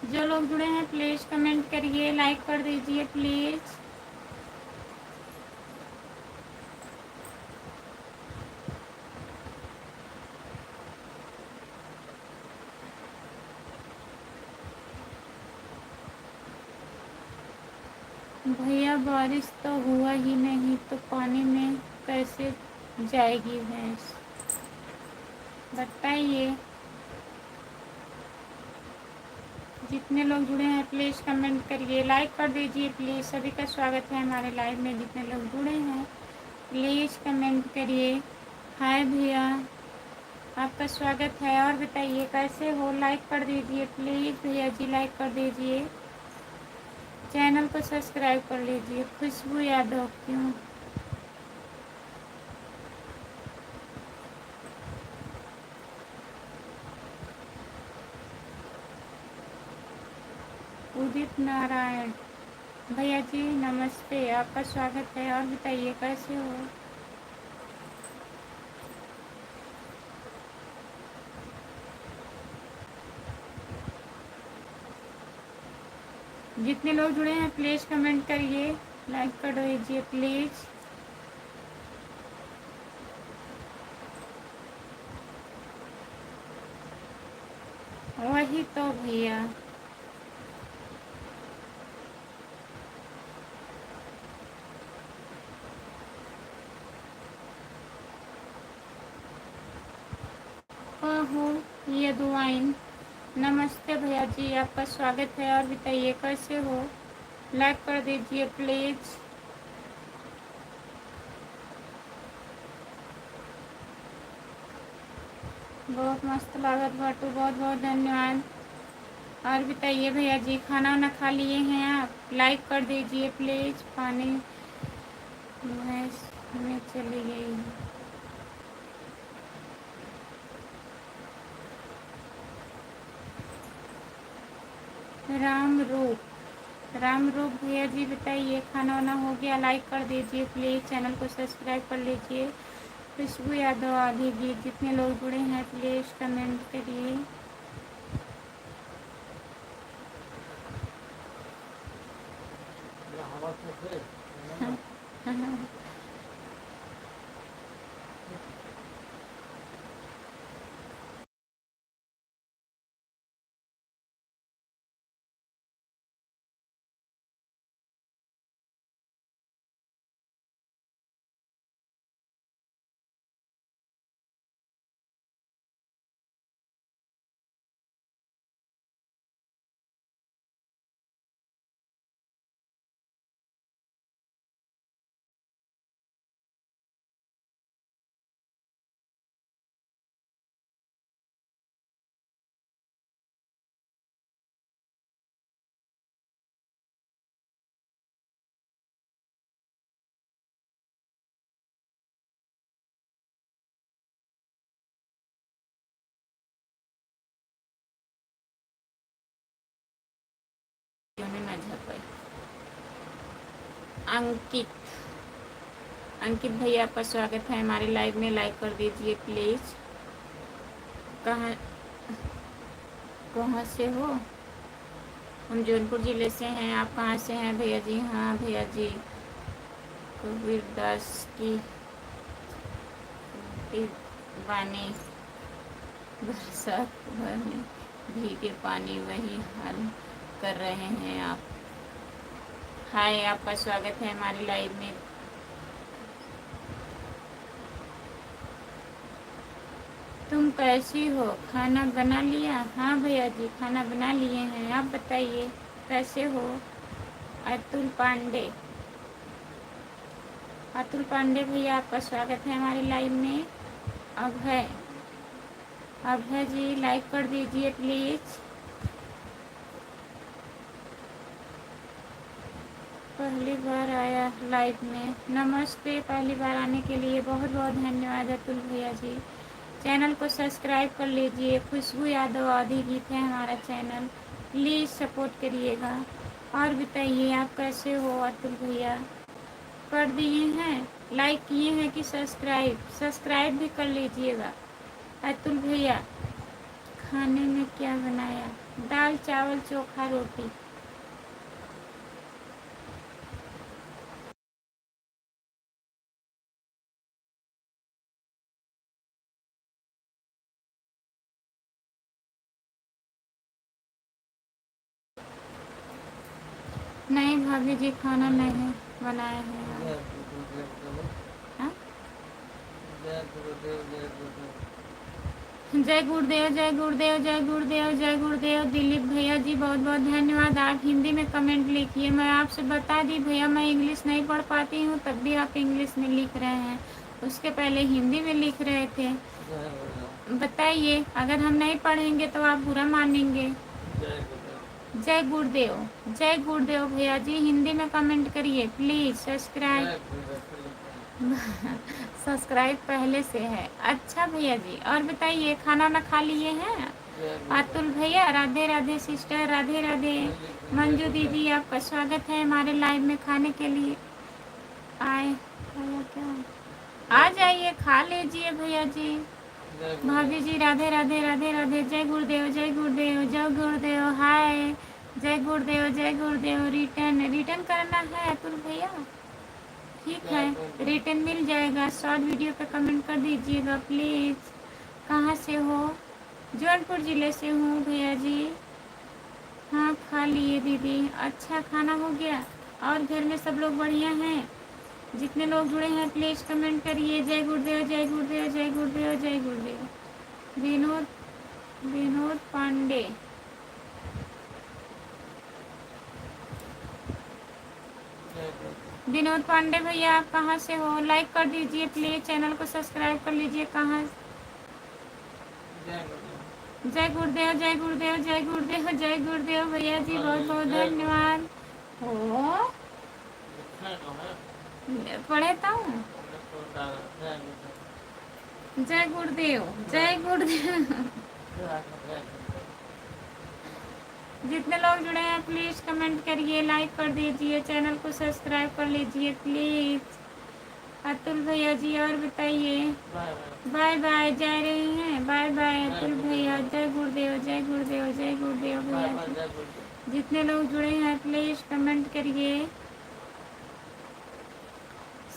जो लोग जुड़े हैं प्लीज़ कमेंट करिए, लाइक कर दीजिए प्लीज़। भैया बारिश तो हुआ ही नहीं तो पानी में कैसे जाएगी भैंस, बताइए। जितने लोग जुड़े हैं प्लीज़ कमेंट करिए, लाइक कर दीजिए प्लीज़। सभी का स्वागत है हमारे लाइव में। जितने लोग जुड़े हैं प्लीज़ कमेंट करिए। हाय भैया, आपका स्वागत है। और बताइए कैसे हो, लाइक कर दीजिए प्लीज़ भैया जी, लाइक कर दीजिए। चैनल को सब्सक्राइब कर लीजिए। खुशबू यादव क्यों? उदित नारायण भैया जी नमस्ते, आपका स्वागत है। और बताइए कैसे हो। जितने लोग जुड़े हैं प्लीज़ कमेंट करिए, लाइक कर दीजिए प्लीज़। वही तो भैया, ओहो ये दुआइन। नमस्ते भैया जी, आपका स्वागत है। और बताइए कैसे हो, लाइक कर दीजिए प्लीज़। बहुत मस्त लागत बाटू, बहुत बहुत धन्यवाद। और बताइए भैया जी, खाना वाना खा लिए हैं आप? लाइक कर दीजिए प्लीज़। पानी भैंस में चली गई। राम रूप भैया जी बताइए, खाना वाना हो गया? लाइक कर दीजिए प्लीज़, चैनल को सब्सक्राइब कर लीजिए। खुशबू यादव आधी गीत। जितने लोग जुड़े हैं प्लीज़ कमेंट करिए। अंकित अंकित भैया आपका स्वागत है हमारे लाइव में। लाइक कर दीजिए प्लीज़। कहाँ कहाँ से हो? हम जौनपुर ज़िले से हैं। आप कहाँ से हैं भैया जी? हाँ भैया जी, कबीर दास की बानी, बरसात भर में भीगे पानी वही हाल कर रहे हैं आप। हाय, आपका स्वागत है हमारी लाइव में। तुम कैसी हो? खाना बना लिया? हाँ भैया जी, खाना बना लिए हैं। आप बताइए कैसे हो? अतुल पांडे, अतुल पांडे भैया आपका स्वागत है हमारी लाइव में। अभय, अभय जी लाइक कर दीजिए प्लीज़। पहली बार आया लाइव में, नमस्ते। पहली बार आने के लिए बहुत बहुत धन्यवाद अतुल भैया जी। चैनल को सब्सक्राइब कर लीजिए। खुशबू यादव आदि गीत है हमारा चैनल, प्लीज़ सपोर्ट करिएगा। और बताइए आप कैसे हो अतुल भैया? कर दिए हैं, लाइक किए हैं कि सब्सक्राइब? सब्सक्राइब भी कर लीजिएगा। अतुल भैया खाने में क्या बनाया? दाल चावल चोखा रोटी। नहीं भाभी जी, खाना नहीं बनाए हैं। हाँ? जय गुरुदेव, जय गुरुदेव, जय गुरुदेव, जय गुरुदेव। दिलीप भैया जी बहुत बहुत धन्यवाद। आप हिंदी में कमेंट लिखिए। मैं आपसे बता दी भैया, मैं इंग्लिश नहीं पढ़ पाती हूँ, तब भी आप इंग्लिश में लिख रहे हैं। उसके पहले हिंदी में लिख रहे थे। बताइए, अगर हम नहीं पढ़ेंगे तो आप बुरा मानेंगे। जय गुरुदेव, जय गुरुदेव भैया जी। हिंदी में कमेंट करिए प्लीज़। सब्सक्राइब सब्सक्राइब पहले से है। अच्छा भैया जी, और बताइए खाना ना खा लिए हैं? अतुल भैया राधे राधे। सिस्टर राधे राधे। मंजू दीदी आपका स्वागत है हमारे लाइव में खाने के लिए। आए क्या? आ जाइए, खा लीजिए भैया जी। भाभी जी राधे राधे, राधे राधे। जय गुरुदेव, जय गुरुदेव, जय गुरुदेव। हाय, जय गुरुदेव, जय गुरुदेव। रिटर्न करना है अतुल भैया? ठीक है, रिटर्न मिल जाएगा। शॉर्ट वीडियो पे कमेंट कर दीजिएगा प्लीज़। कहाँ से हो? जौनपुर ज़िले से हूँ भैया जी। हाँ खा लिए दीदी। अच्छा, खाना हो गया? और घर में सब लोग बढ़िया हैं? जितने लोग जुड़े हैं प्लीज़ कमेंट करिए। जय गुरुदेव, जय गुरुदेव, जय गुरुदेव, जय गुरुदेव। विनोद, विनोद पांडे, विनोद पांडे भैया आप कहाँ से हो? लाइक कर दीजिए प्लीज़। चैनल को सब्सक्राइब कर लीजिए। कहाँ? जय गुरुदेव, जय गुरुदेव, जय गुरुदेव, जय गुरुदेव भैया जी बहुत बहुत धन्यवाद। हो पढ़े तो जय गुरुदेव, जय गुरुदेव। जितने लोग जुड़े हैं प्लीज़ कमेंट करिए, लाइक कर दीजिए, चैनल को सब्सक्राइब कर लीजिए प्लीज़। अतुल भैया जी और बताइए। बाय बाय जा रहे हैं। बाय बाय अतुल भैया। जय गुरुदेव, जय गुरुदेव, जय गुरुदेव भैया जी। जितने लोग जुड़े हैं प्लीज़ कमेंट करिए।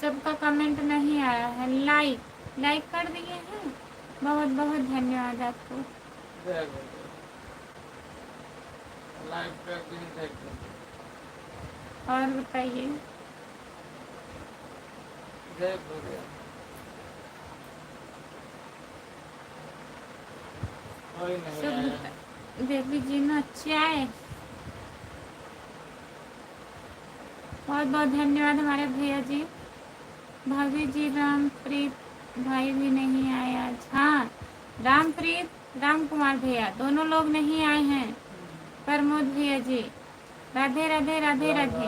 सबका कमेंट नहीं आया है। लाइक कर दिए हैं, बहुत बहुत धन्यवाद आपको। और बताइए। सब बेबी जी ना चाय। बहुत बहुत धन्यवाद हमारे भैया जी। भाभी जी रामप्रीत भाई भी नहीं आए आज। हाँ, रामप्रीत, राम कुमार भैया दोनों लोग नहीं आए हैं। प्रमोद भैया जी राधे राधे, राधे राधे।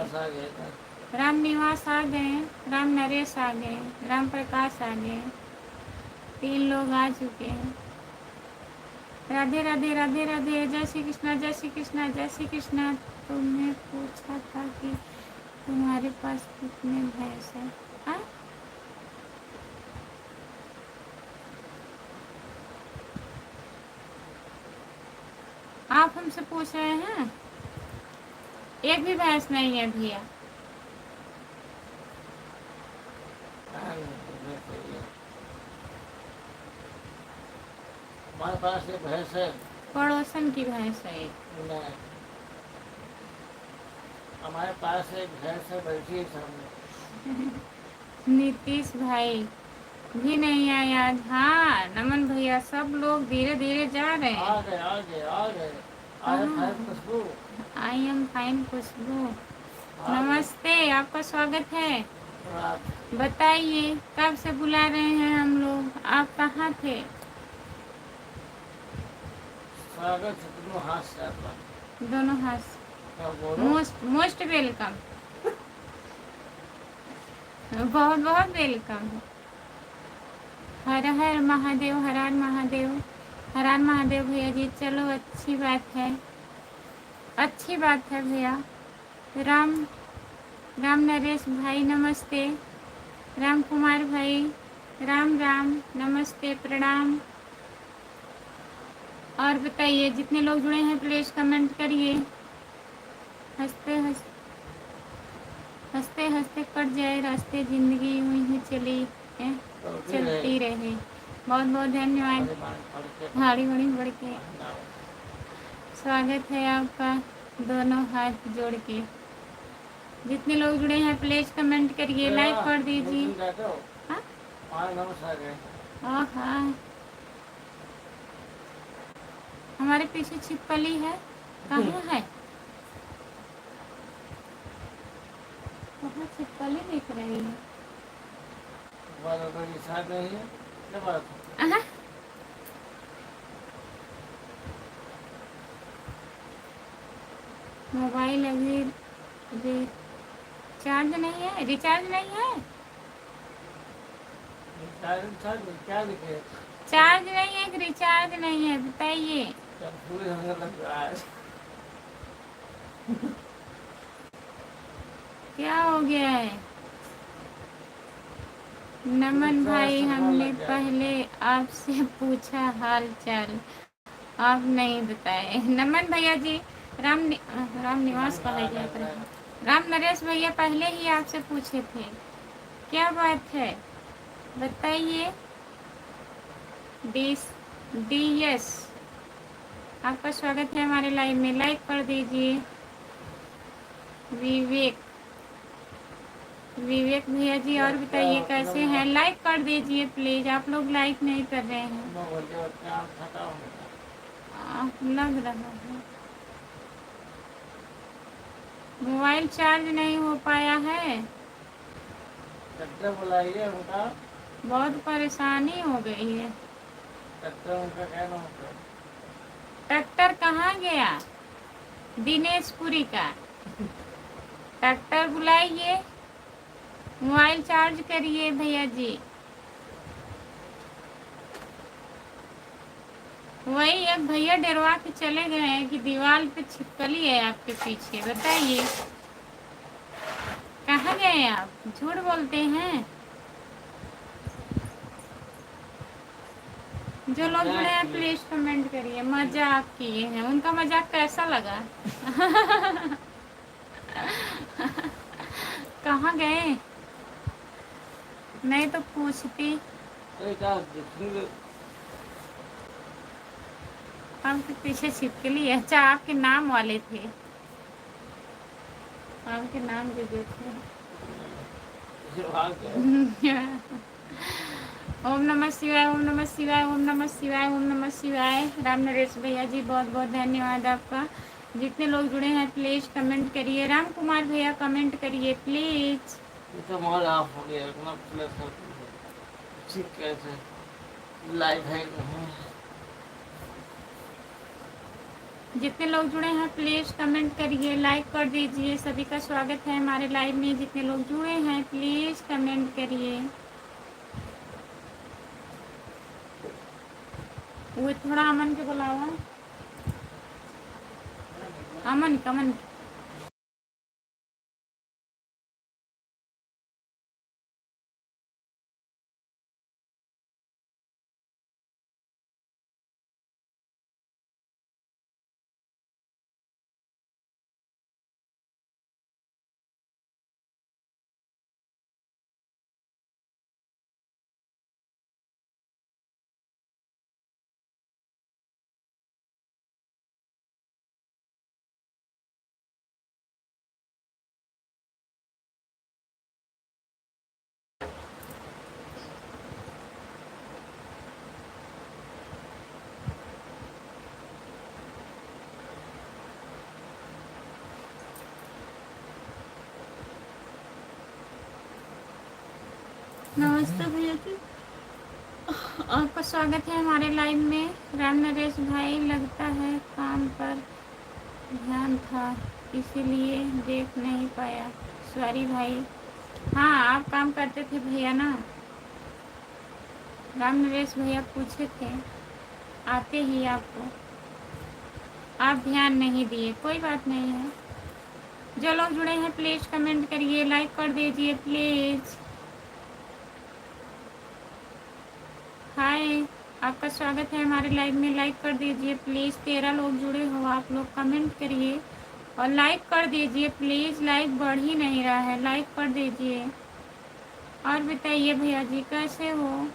राम निवास आ गए, राम नरेश आ गए, राम प्रकाश आ गए। 3 लोग आ चुके हैं। राधे राधे, राधे राधे। जय श्री कृष्णा, जय श्री कृष्णा, जय श्री कृष्णा। तुमने पूछा था कि तुम्हारे पास कितने भैंस है? हाँ? आप हमसे पूछ रहे हैं? एक भी भैंस नहीं है भैया। हाँ, तुम्हें चाहिए। हमारे पास एक भैंस है। पड़ोसन की भैंस है एक। नहीं, हमारे पास एक भैंस है, बैठी है सामने। नीतीश भाई भी नहीं आए आज। हाँ नमन भैया, सब लोग धीरे धीरे जा रहे हैं। आ गए, आ गए, आ गए। आ गए हाँ। खुशबू। आई एम फाइन खुशबू। आ गए। नमस्ते, आपका स्वागत है। रात। बताइए कब से बुला रहे हैं हम लोग, आप कहाँ थे? स्वागत है, दोनों हाथ से आपका। दोनों हाथ। क्या बोलो? Most most welcome. बहुत बहुत वेलकम। हर हर महादेव, हर हर महादेव, हर हर महादेव भैया जी। चलो अच्छी बात है, अच्छी बात है भैया। राम राम नरेश भाई नमस्ते। राम कुमार भाई राम राम नमस्ते प्रणाम। और बताइए, जितने लोग जुड़े हैं प्लीज कमेंट करिए। हंसते हंसते हंसते हंसते कट जाए रास्ते, जिंदगी यूं ही चलती रहे। बहुत बहुत धन्यवाद। हाड़ी बड़ी बढ़ के स्वागत है आपका, दोनों हाथ जोड़ के। जितने लोग जुड़े हैं प्लीज कमेंट करिए, लाइक कर दीजिए। हाँ? हाँ, हमारे पीछे छिपकली है। कहाँ है? कहाँ छिपकली दिख रही है? नहीं है, क्या बात है? अहा, मोबाइल अभी रिचार्ज नहीं है, रिचार्ज नहीं है, क्या दिखे? चार्ज नहीं है, रिचार्ज नहीं है, बताइए। पूरे होने लग रहा है। क्या हो गया है? नमन भाई, हमने पहले आपसे पूछा हाल चाल, आप नहीं बताए। नमन भैया जी, राम निवास कहा गया था। राम नरेश भैया पहले ही आपसे पूछे थे, क्या बात है बताइए। DS आपका स्वागत है हमारे लाइव में, लाइक कर दीजिए। विवेक भैया जी, और बताइए कैसे हैं? लाइक कर दीजिए प्लीज, आप लोग लाइक नहीं कर रहे हैं। लग रहा है मोबाइल चार्ज नहीं हो पाया है, बुलाइए उनका। बहुत परेशानी हो गई है। उनका क्या नाम है? ट्रैक्टर कहाँ गया? दिनेशपुरी का ट्रैक्टर बुलाइए, मोबाइल चार्ज करिए भैया जी। वही एक भैया डरवा के चले गए हैं कि दीवार पे छिपकली है आपके पीछे, बताइए कहाँ गए आप? झूठ बोलते हैं। जो लोग जुड़े हैं प्लीज कमेंट करिए। मजाक किए हैं, उनका मजाक कैसा लगा? कहाँ गए? नहीं तो पूछती। आपके पीछे छिपकली है? अच्छा, आपके नाम वाले थे, आपके नाम के जो थे। ओम नमः शिवाय, ओम नमः शिवाय, ओम नमः शिवाय, ओम नमः शिवाय। राम नरेश भैया जी बहुत बहुत धन्यवाद आपका। जितने लोग जुड़े हैं प्लीज कमेंट करिए। राम कुमार भैया कमेंट करिए प्लीज। ऑफ हो गया, इतना प्लस ठीक कैसे लाइव है? जितने लोग जुड़े हैं प्लीज कमेंट करिए, लाइक कर दीजिए। सभी का स्वागत है हमारे लाइव में। जितने लोग जुड़े हैं प्लीज कमेंट करिए। वो थोड़ा अमन के बुलावा, अमन कमन नमस्ते भैया जी, आपका स्वागत है हमारे लाइव में। राम नरेश भाई, लगता है काम पर ध्यान था इसीलिए देख नहीं पाया, सॉरी भाई। हाँ, आप काम करते थे भैया ना, राम नरेश भैया पूछे थे आते ही आपको, आप ध्यान नहीं दिए, कोई बात नहीं है। जो लोग जुड़े हैं प्लीज़ कमेंट करिए, लाइक कर दीजिए प्लीज़। हाय, आपका स्वागत है हमारे लाइव में, लाइक कर दीजिए प्लीज़। 13 लोग जुड़े हो, आप लोग कमेंट करिए और लाइक कर दीजिए प्लीज़। लाइक बढ़ ही नहीं रहा है, लाइक कर दीजिए। और बताइए भैया जी कैसे हो?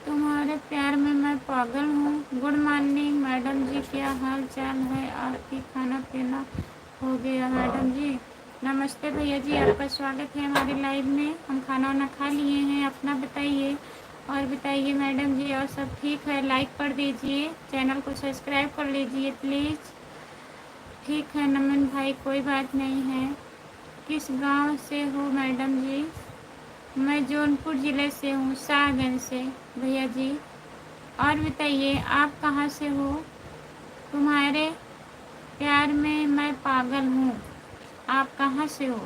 तुम्हारे प्यार में मैं पागल हूँ। गुड मॉर्निंग मैडम जी, क्या हाल चाल है आपकी? खाना पीना हो गया मैडम जी? नमस्ते भैया जी, आपका स्वागत है हमारे लाइव में। हम खाना वाना खा लिए हैं, अपना बताइए। और बताइए मैडम जी, और सब ठीक है? लाइक कर दीजिए, चैनल को सब्सक्राइब कर लीजिए प्लीज़। ठीक है नमन भाई, कोई बात नहीं है। किस गांव से हो मैडम जी? मैं जौनपुर ज़िले से हूँ, शाहगंज से भैया जी। और बताइए आप कहाँ से हो? तुम्हारे प्यार में मैं पागल हूँ, आप कहाँ से हो?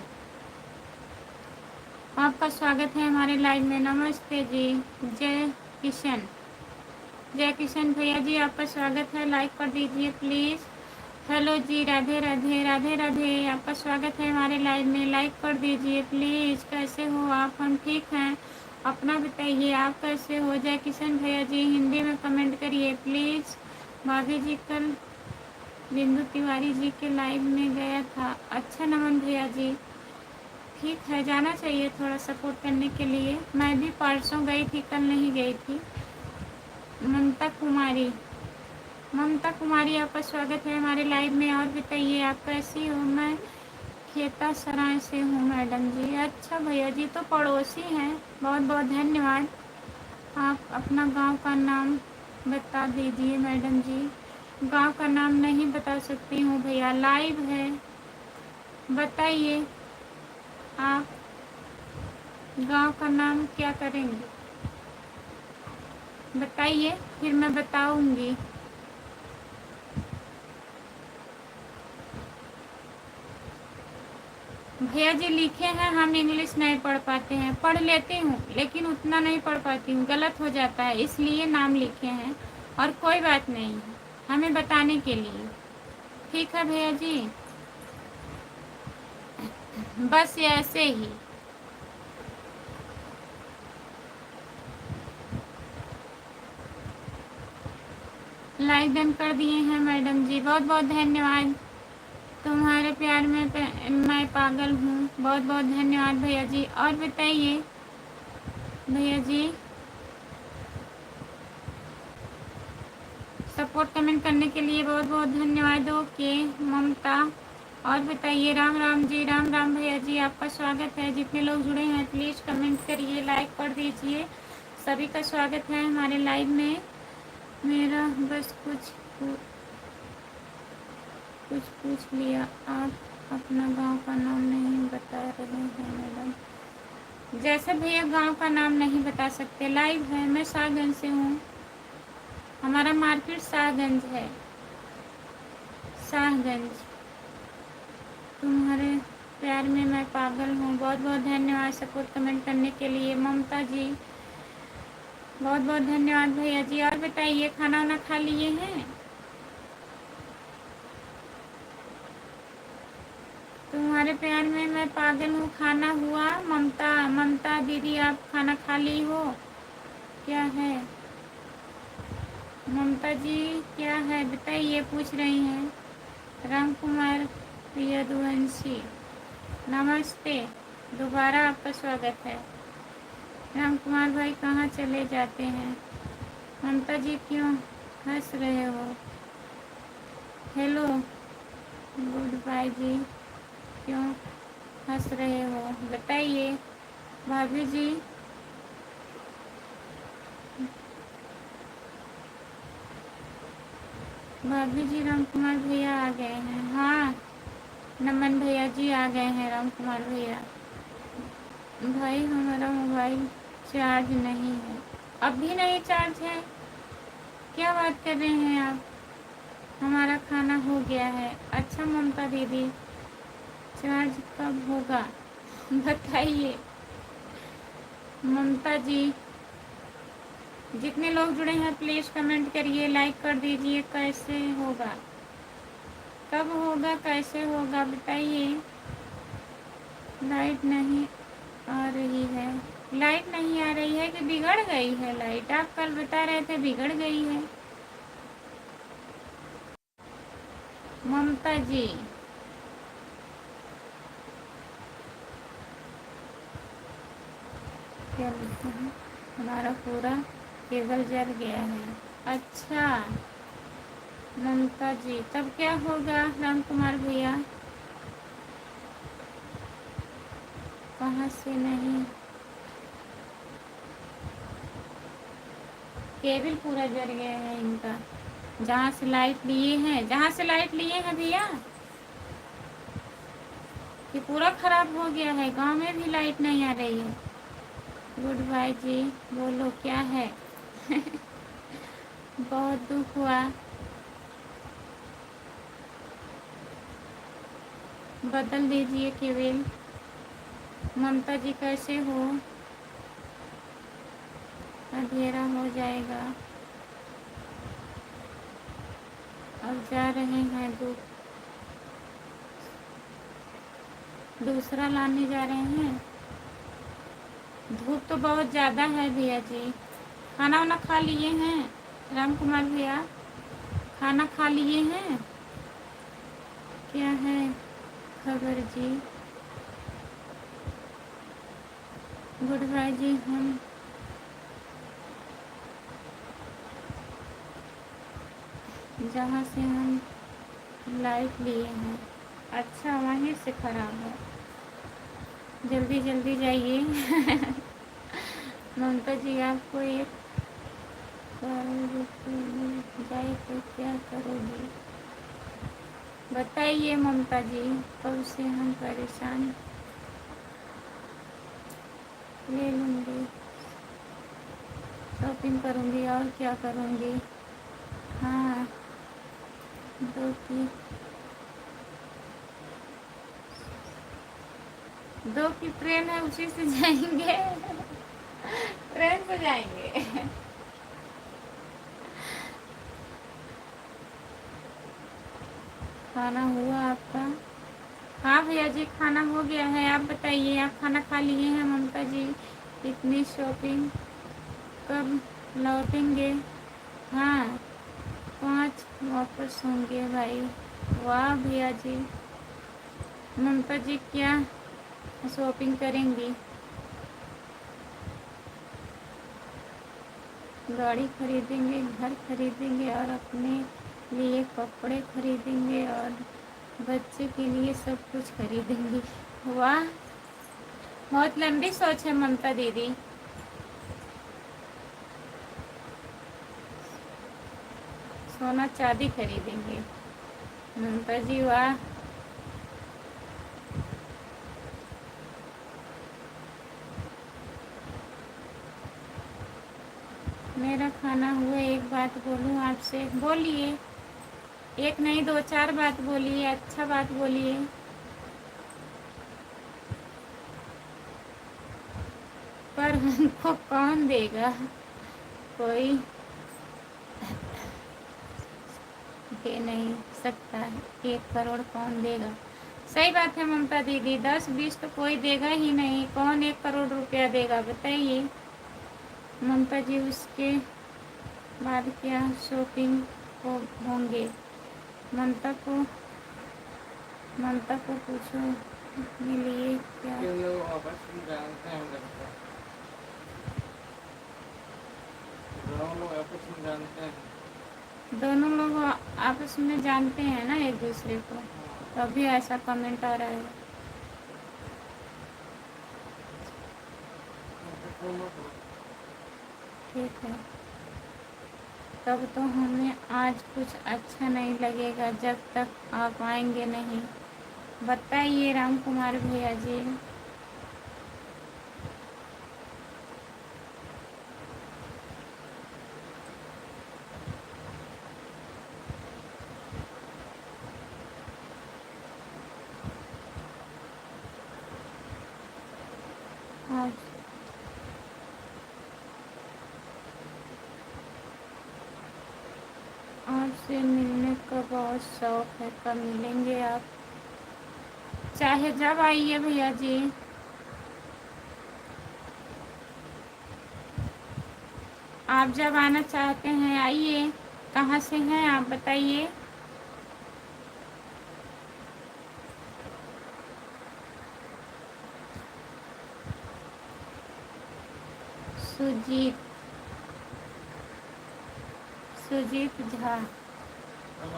आपका स्वागत है हमारे लाइव में। नमस्ते जी, जय किशन, जय किशन भैया जी, आपका स्वागत है, लाइक कर दीजिए प्लीज़। हेलो जी, राधे राधे, राधे राधे, आपका स्वागत है हमारे लाइव में, लाइक कर दीजिए प्लीज़। कैसे हो आप? हम ठीक हैं, अपना बताइए आप कैसे हो? जय किशन भैया जी, हिंदी में कमेंट करिए प्लीज़। भाभी जी कल बिंदु तिवारी जी के लाइव में गया था। अच्छा नमन भैया जी, ठीक है, जाना चाहिए थोड़ा सपोर्ट करने के लिए। मैं भी परसों गई थी, कल नहीं गई थी। ममता कुमारी, ममता कुमारी, आपका स्वागत है हमारे लाइव में। और बताइए आप कैसी हो? मैं खेता सराय से हूँ मैडम जी। अच्छा भैया जी, तो पड़ोसी हैं, बहुत बहुत धन्यवाद। आप अपना गांव का नाम बता दीजिए मैडम जी। गांव का नाम नहीं बता सकती हूँ भैया, लाइव है। बताइए आप गांव का नाम क्या करेंगे, बताइए फिर मैं बताऊंगी। भैया जी लिखे हैं, हम इंग्लिश नहीं पढ़ पाते हैं। पढ़ लेती हूँ लेकिन उतना नहीं पढ़ पाती हूँ, गलत हो जाता है, इसलिए नाम लिखे हैं। और कोई बात नहीं है, हमें बताने के लिए। ठीक है भैया जी, बस ऐसे ही। लाइक डन कर दिए हैं मैडम जी, बहुत बहुत धन्यवाद। तुम्हारे प्यार में मैं पागल हूँ, बहुत बहुत धन्यवाद भैया जी। और बताइए भैया जी, सपोर्ट कमेंट करने के लिए बहुत बहुत धन्यवाद। ओके ममता। और बताइए राम राम जी, राम राम भैया जी, आपका स्वागत है। जितने लोग जुड़े हैं प्लीज़ कमेंट करिए, लाइक कर दीजिए। सभी का स्वागत है हमारे लाइव में। मेरा बस कुछ पूछ लिया, आप अपना गांव का नाम नहीं बता रहे हैं मैडम। जैसे भैया गांव का नाम नहीं बता सकते, लाइव है। मैं शाहगंज से हूँ, हमारा मार्केट शाहगंज है, शाहगंज। तुम्हारे प्यार में मैं पागल हूँ, बहुत बहुत धन्यवाद सपोर्ट कमेंट करने के लिए ममता जी, बहुत बहुत धन्यवाद भैया जी। और बताइए खाना वाना खा लिए हैं? तुम्हारे प्यार में मैं पागल हूँ, खाना हुआ? ममता, ममता दीदी, आप खाना खा ली हो? क्या है ममता जी, क्या है बताइए, पूछ रही हैं। राम कुमार यदुवंशी, नमस्ते, दोबारा आपका स्वागत है। राम कुमार भाई कहाँ चले जाते हैं? ममता जी क्यों हंस रहे हो? हेलो गुड बाय जी। क्यों हंस रहे हो बताइए भाभी जी। भाभी जी राम कुमार भैया आ गए हैं। हाँ नमन भैया जी आ गए हैं राम कुमार भैया। भाई हमारा मोबाइल चार्ज नहीं है। अब भी नहीं चार्ज है? क्या बात कर रहे हैं आप? हमारा खाना हो गया है। अच्छा ममता दीदी चार्ज कब होगा बताइए ममता जी। जितने लोग जुड़े हैं प्लीज़ कमेंट करिए, लाइक कर दीजिए। कैसे होगा, कब होगा, कैसे होगा बताइए। लाइट नहीं आ रही है। लाइट नहीं आ रही है कि बिगड़ गई है लाइट? आप कल बता रहे थे बिगड़ गई है ममता जी। क्या बोलते हैं, हमारा पूरा केबल जल गया है। अच्छा ममता जी तब क्या होगा राम कुमार भैया? कहाँ से नहीं, केबल पूरा जल गया है इनका। जहाँ से लाइट लिए हैं, जहाँ से लाइट लिए हैं भैया कि पूरा खराब हो गया है। गांव में भी लाइट नहीं आ रही है। गुड बाय जी। बोलो क्या है बहुत दुख हुआ। बदल दीजिए केबल। ममता जी कैसे हो? अंधेरा हो जाएगा। अब जा रहे हैं दूसरा लाने जा रहे हैं। धूप तो बहुत ज़्यादा है भैया जी। खाना वाना खा लिए हैं राम कुमार भैया? खाना खा लिए हैं? क्या है खबर जी? गुड बाय जी। हम जहाँ से हम लाइट लिए हैं, अच्छा वहीं से ख़राब है। जल्दी जल्दी जाइए ममता जी आपको एक करोड़ रुपये मिल जाए तो क्या करोगी बताइए ममता जी। कब से हम परेशान, ले लूँगी, शॉपिंग करूँगी और क्या करूँगी। हाँ दो की ट्रेन है उसी से जाएंगे ट्रेन से जाएंगे खाना हुआ आपका? हाँ भैया जी खाना हो गया है। आप बताइए आप खाना खा लिए हैं ममता जी? इतनी शॉपिंग कब लौटेंगे? हाँ 5 वापस होंगे भाई। वाह भैया जी। ममता जी क्या शॉपिंग करेंगी? गाड़ी खरीदेंगे, घर खरीदेंगे और अपने लिए कपड़े खरीदेंगे और बच्चे के लिए सब कुछ खरीदेंगी। वाह बहुत लंबी सोच है ममता दीदी। सोना चांदी खरीदेंगे ममता जी। वाह मेरा खाना हुआ। एक बात बोलूं आपसे? बोलिए। एक नहीं 2 4 बात बोलिए, अच्छा बात बोलिए। पर हमको कौन देगा? कोई दे नहीं सकता है। 1 करोड़ कौन देगा? सही बात है ममता दीदी। 10 20 तो कोई देगा ही नहीं। कौन 1 करोड़ रुपया देगा बताइए ममता जी। उसके बाद क्या शॉपिंग हो होंगे? ममता को ममता को पूछो मिलिए क्या? ये लोग आपस में जानते हैं लगता है। दोनों लोग आपस में जानते हैं। दोनों लोग आपस में जानते हैं ना एक दूसरे को। तो अभी ऐसा कमेंट आ रहा है। ठीक है, तब तो हमें आज कुछ अच्छा नहीं लगेगा जब तक आप आएंगे नहीं। बताइए राम कुमार भैया जी। आज आपसे मिलने का बहुत शौक है, कब मिलेंगे आप? चाहे जब आइए भैया जी। आप जब आना चाहते हैं आइए। कहाँ से हैं आप बताइए। सुजीत, सुजीत झा,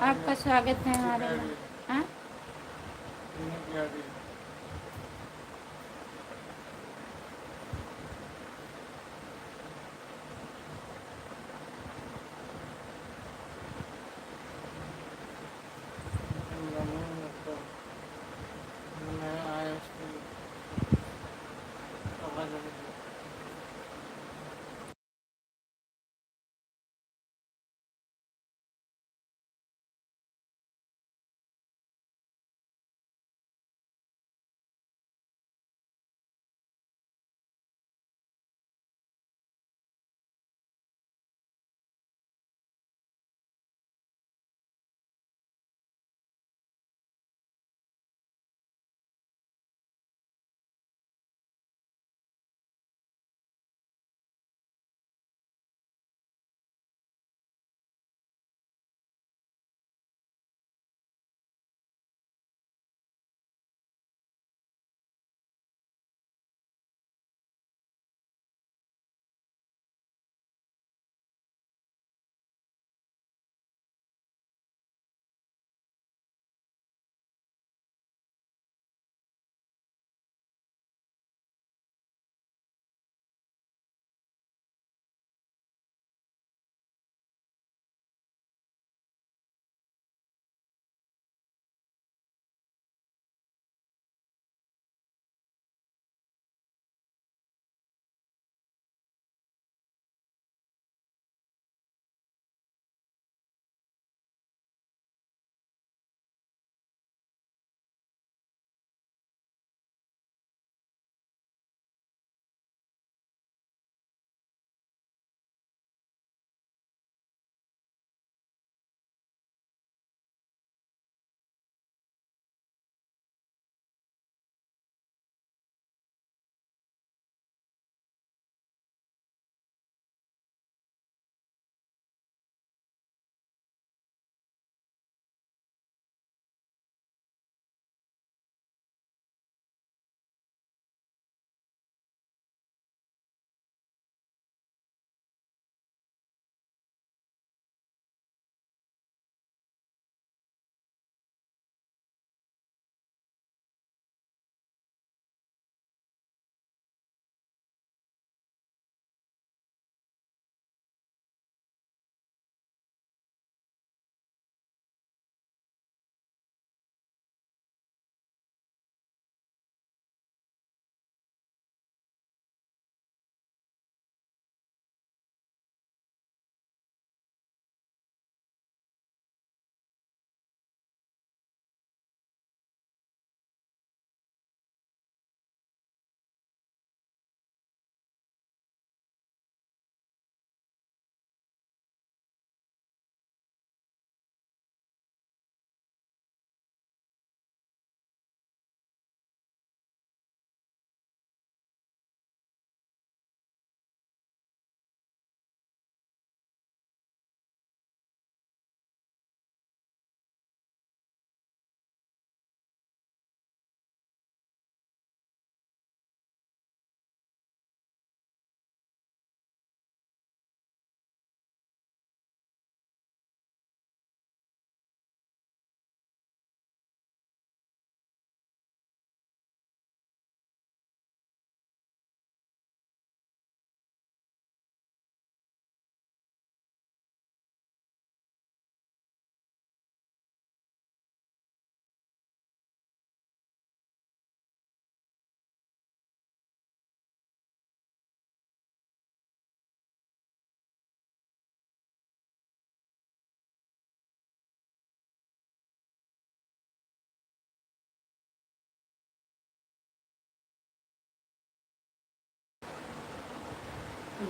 आपका स्वागत है हमारे में। हाँ, मैं आया उसके लिए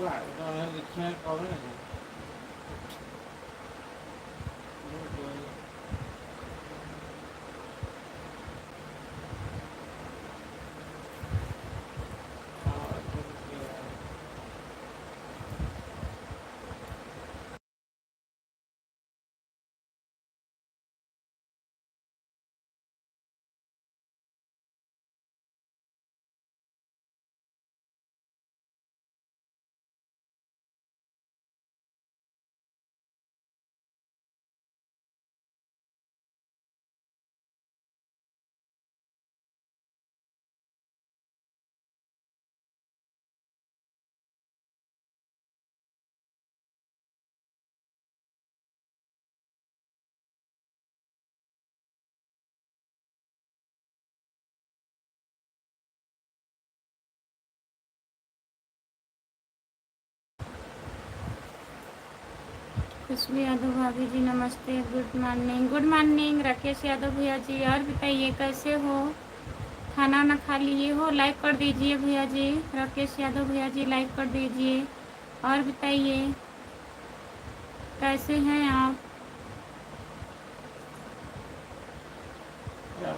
उन्होंने लिखे हैं कौन है? खुशबू यादव भाभी जी नमस्ते, गुड मॉर्निंग राकेश यादव भैया जी। और बताइए कैसे हो, खाना ना खा लिए हो? लाइक कर दीजिए भैया जी, राकेश यादव भैया जी लाइक कर दीजिए। और बताइए कैसे हैं आप? Yeah,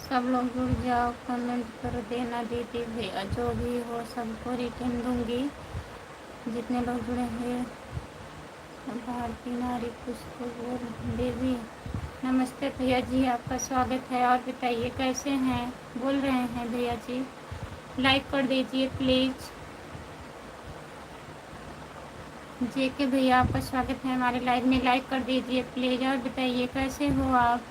सब लोग जुड़ जाओ, कमेंट कर देना दीदी भैया, जो भी हो सबको रिटर्न दूंगी। जितने लोग जुड़े हैं। भारती नारी पुष्प देवी, नमस्ते भैया जी, आपका स्वागत है। और बताइए कैसे हैं, बोल रहे हैं भैया जी? लाइक कर दीजिए प्लीज़। जेके भैया, आपका स्वागत है हमारे लाइव में, लाइक कर दीजिए प्लीज़। और बताइए कैसे हो आप?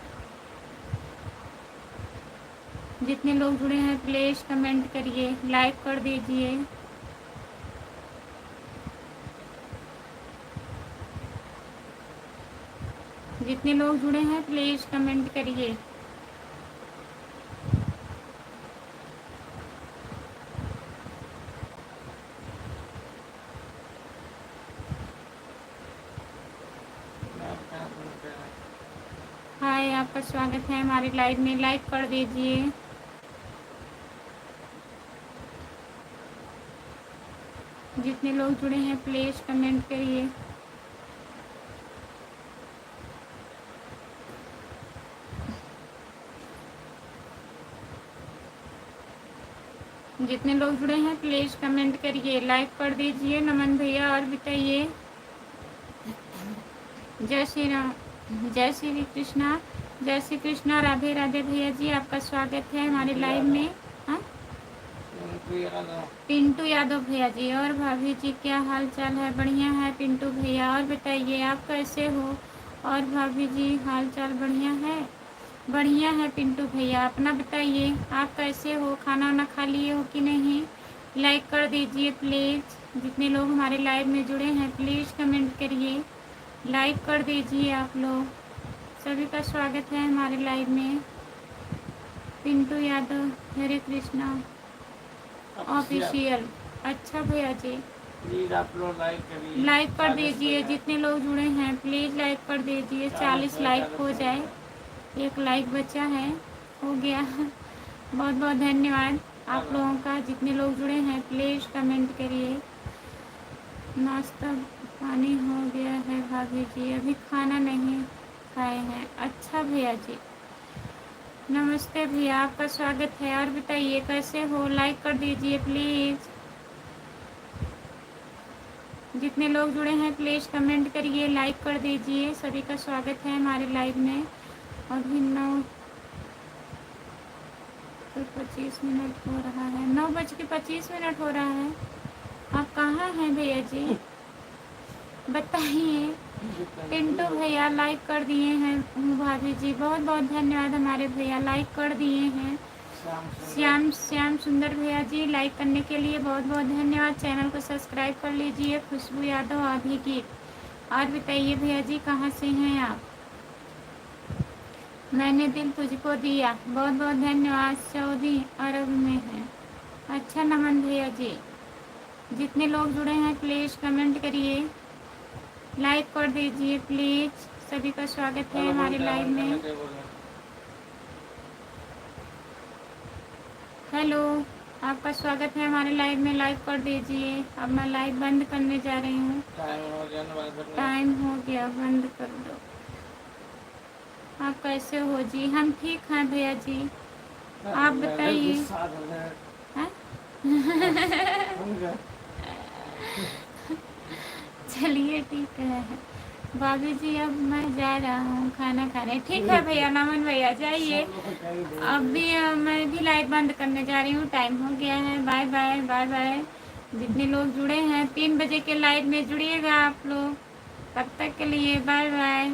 जितने लोग जुड़े हैं प्लीज़ कमेंट करिए, लाइक कर दीजिए। जितने लोग जुड़े हैं प्लीज़ कमेंट करिए। हाय, आपका स्वागत है हमारे लाइव में, लाइक कर दीजिए। जितने लोग जुड़े हैं प्लीज़ कमेंट करिए। जितने लोग जुड़े हैं प्लीज़ कमेंट करिए, लाइक कर दीजिए। नमन भैया, और बताइए। जय श्री राम, जय श्री कृष्णा, जय श्री कृष्णा, राधे राधे भैया जी, आपका स्वागत है हमारे लाइव में। हाँ, पिंटू यादव भैया जी। और भाभी जी क्या हाल चाल है? बढ़िया है पिंटू भैया। और बताइए आप कैसे हो? और भाभी जी हाल चाल बढ़िया है? बढ़िया है पिंटू भैया, अपना बताइए आप कैसे हो? खाना वाना खा लिए हो कि नहीं? लाइक कर दीजिए प्लीज़। जितने लोग हमारे लाइव में जुड़े हैं प्लीज़ कमेंट करिए, लाइक कर दीजिए आप लोग। सभी का स्वागत है हमारे लाइव में। पिंटू यादव, हरे कृष्णा ऑफिशियल। अच्छा भैया जी, प्लीज आप लोग लाइक करिए, लाइक कर दीजिए। जितने लोग जुड़े हैं प्लीज़ लाइक कर दीजिए। 40 लाइक हो जाए, एक लाइक बचा है, हो गया। बहुत बहुत धन्यवाद आप लोगों का। जितने लोग जुड़े हैं प्लीज़ कमेंट करिए। नाश्ता पानी हो गया है भाभी जी? अभी खाना नहीं खाए हैं। अच्छा भैया जी, नमस्ते भैया, आपका स्वागत है। और बताइए कैसे हो? लाइक कर दीजिए प्लीज़। जितने लोग जुड़े हैं प्लीज़ कमेंट करिए, लाइक कर दीजिए। सभी का स्वागत है हमारे लाइव में। अभी 9:25 हो रहा है, 9:25 हो रहा है। आप कहाँ हैं भैया जी, बताइए। पिंटू भैया लाइक कर दिए हैं भाभी जी, बहुत बहुत धन्यवाद हमारे भैया, लाइक कर दिए हैं। श्याम सुंदर भैया जी, लाइक करने के लिए बहुत बहुत धन्यवाद। चैनल को सब्सक्राइब कर लीजिए। खुशबू यादव आधी गीत। और बताइए भैया जी कहाँ से हैं आप? मैंने दिल तुझको दिया, बहुत बहुत धन्यवाद। सऊदी अरब में है। अच्छा नमन भैया जी, जितने लोग जुड़े हैं प्लीज़ कमेंट करिए, लाइक कर दीजिए प्लीज़। सभी का स्वागत है हमारे लाइव में। हेलो, आपका स्वागत है हमारे लाइव में, लाइक कर दीजिए। अब मैं लाइव बंद करने जा रही हूँ। टाइम हो गया, बंद कर दो। आप कैसे हो जी? हम ठीक हैं भैया जी, आप बताइए। चलिए ठीक है भाभी जी, अब मैं जा रहा हूँ खाना खाने। ठीक है भैया, नमन भैया जाइए। अभी मैं भी लाइव बंद करने जा रही हूँ, टाइम हो गया है। बाय बाय, बाय बाय। जितने लोग जुड़े हैं 3 बजे के लाइव में जुड़िएगा आप लोग। तब तक के लिए बाय बाय।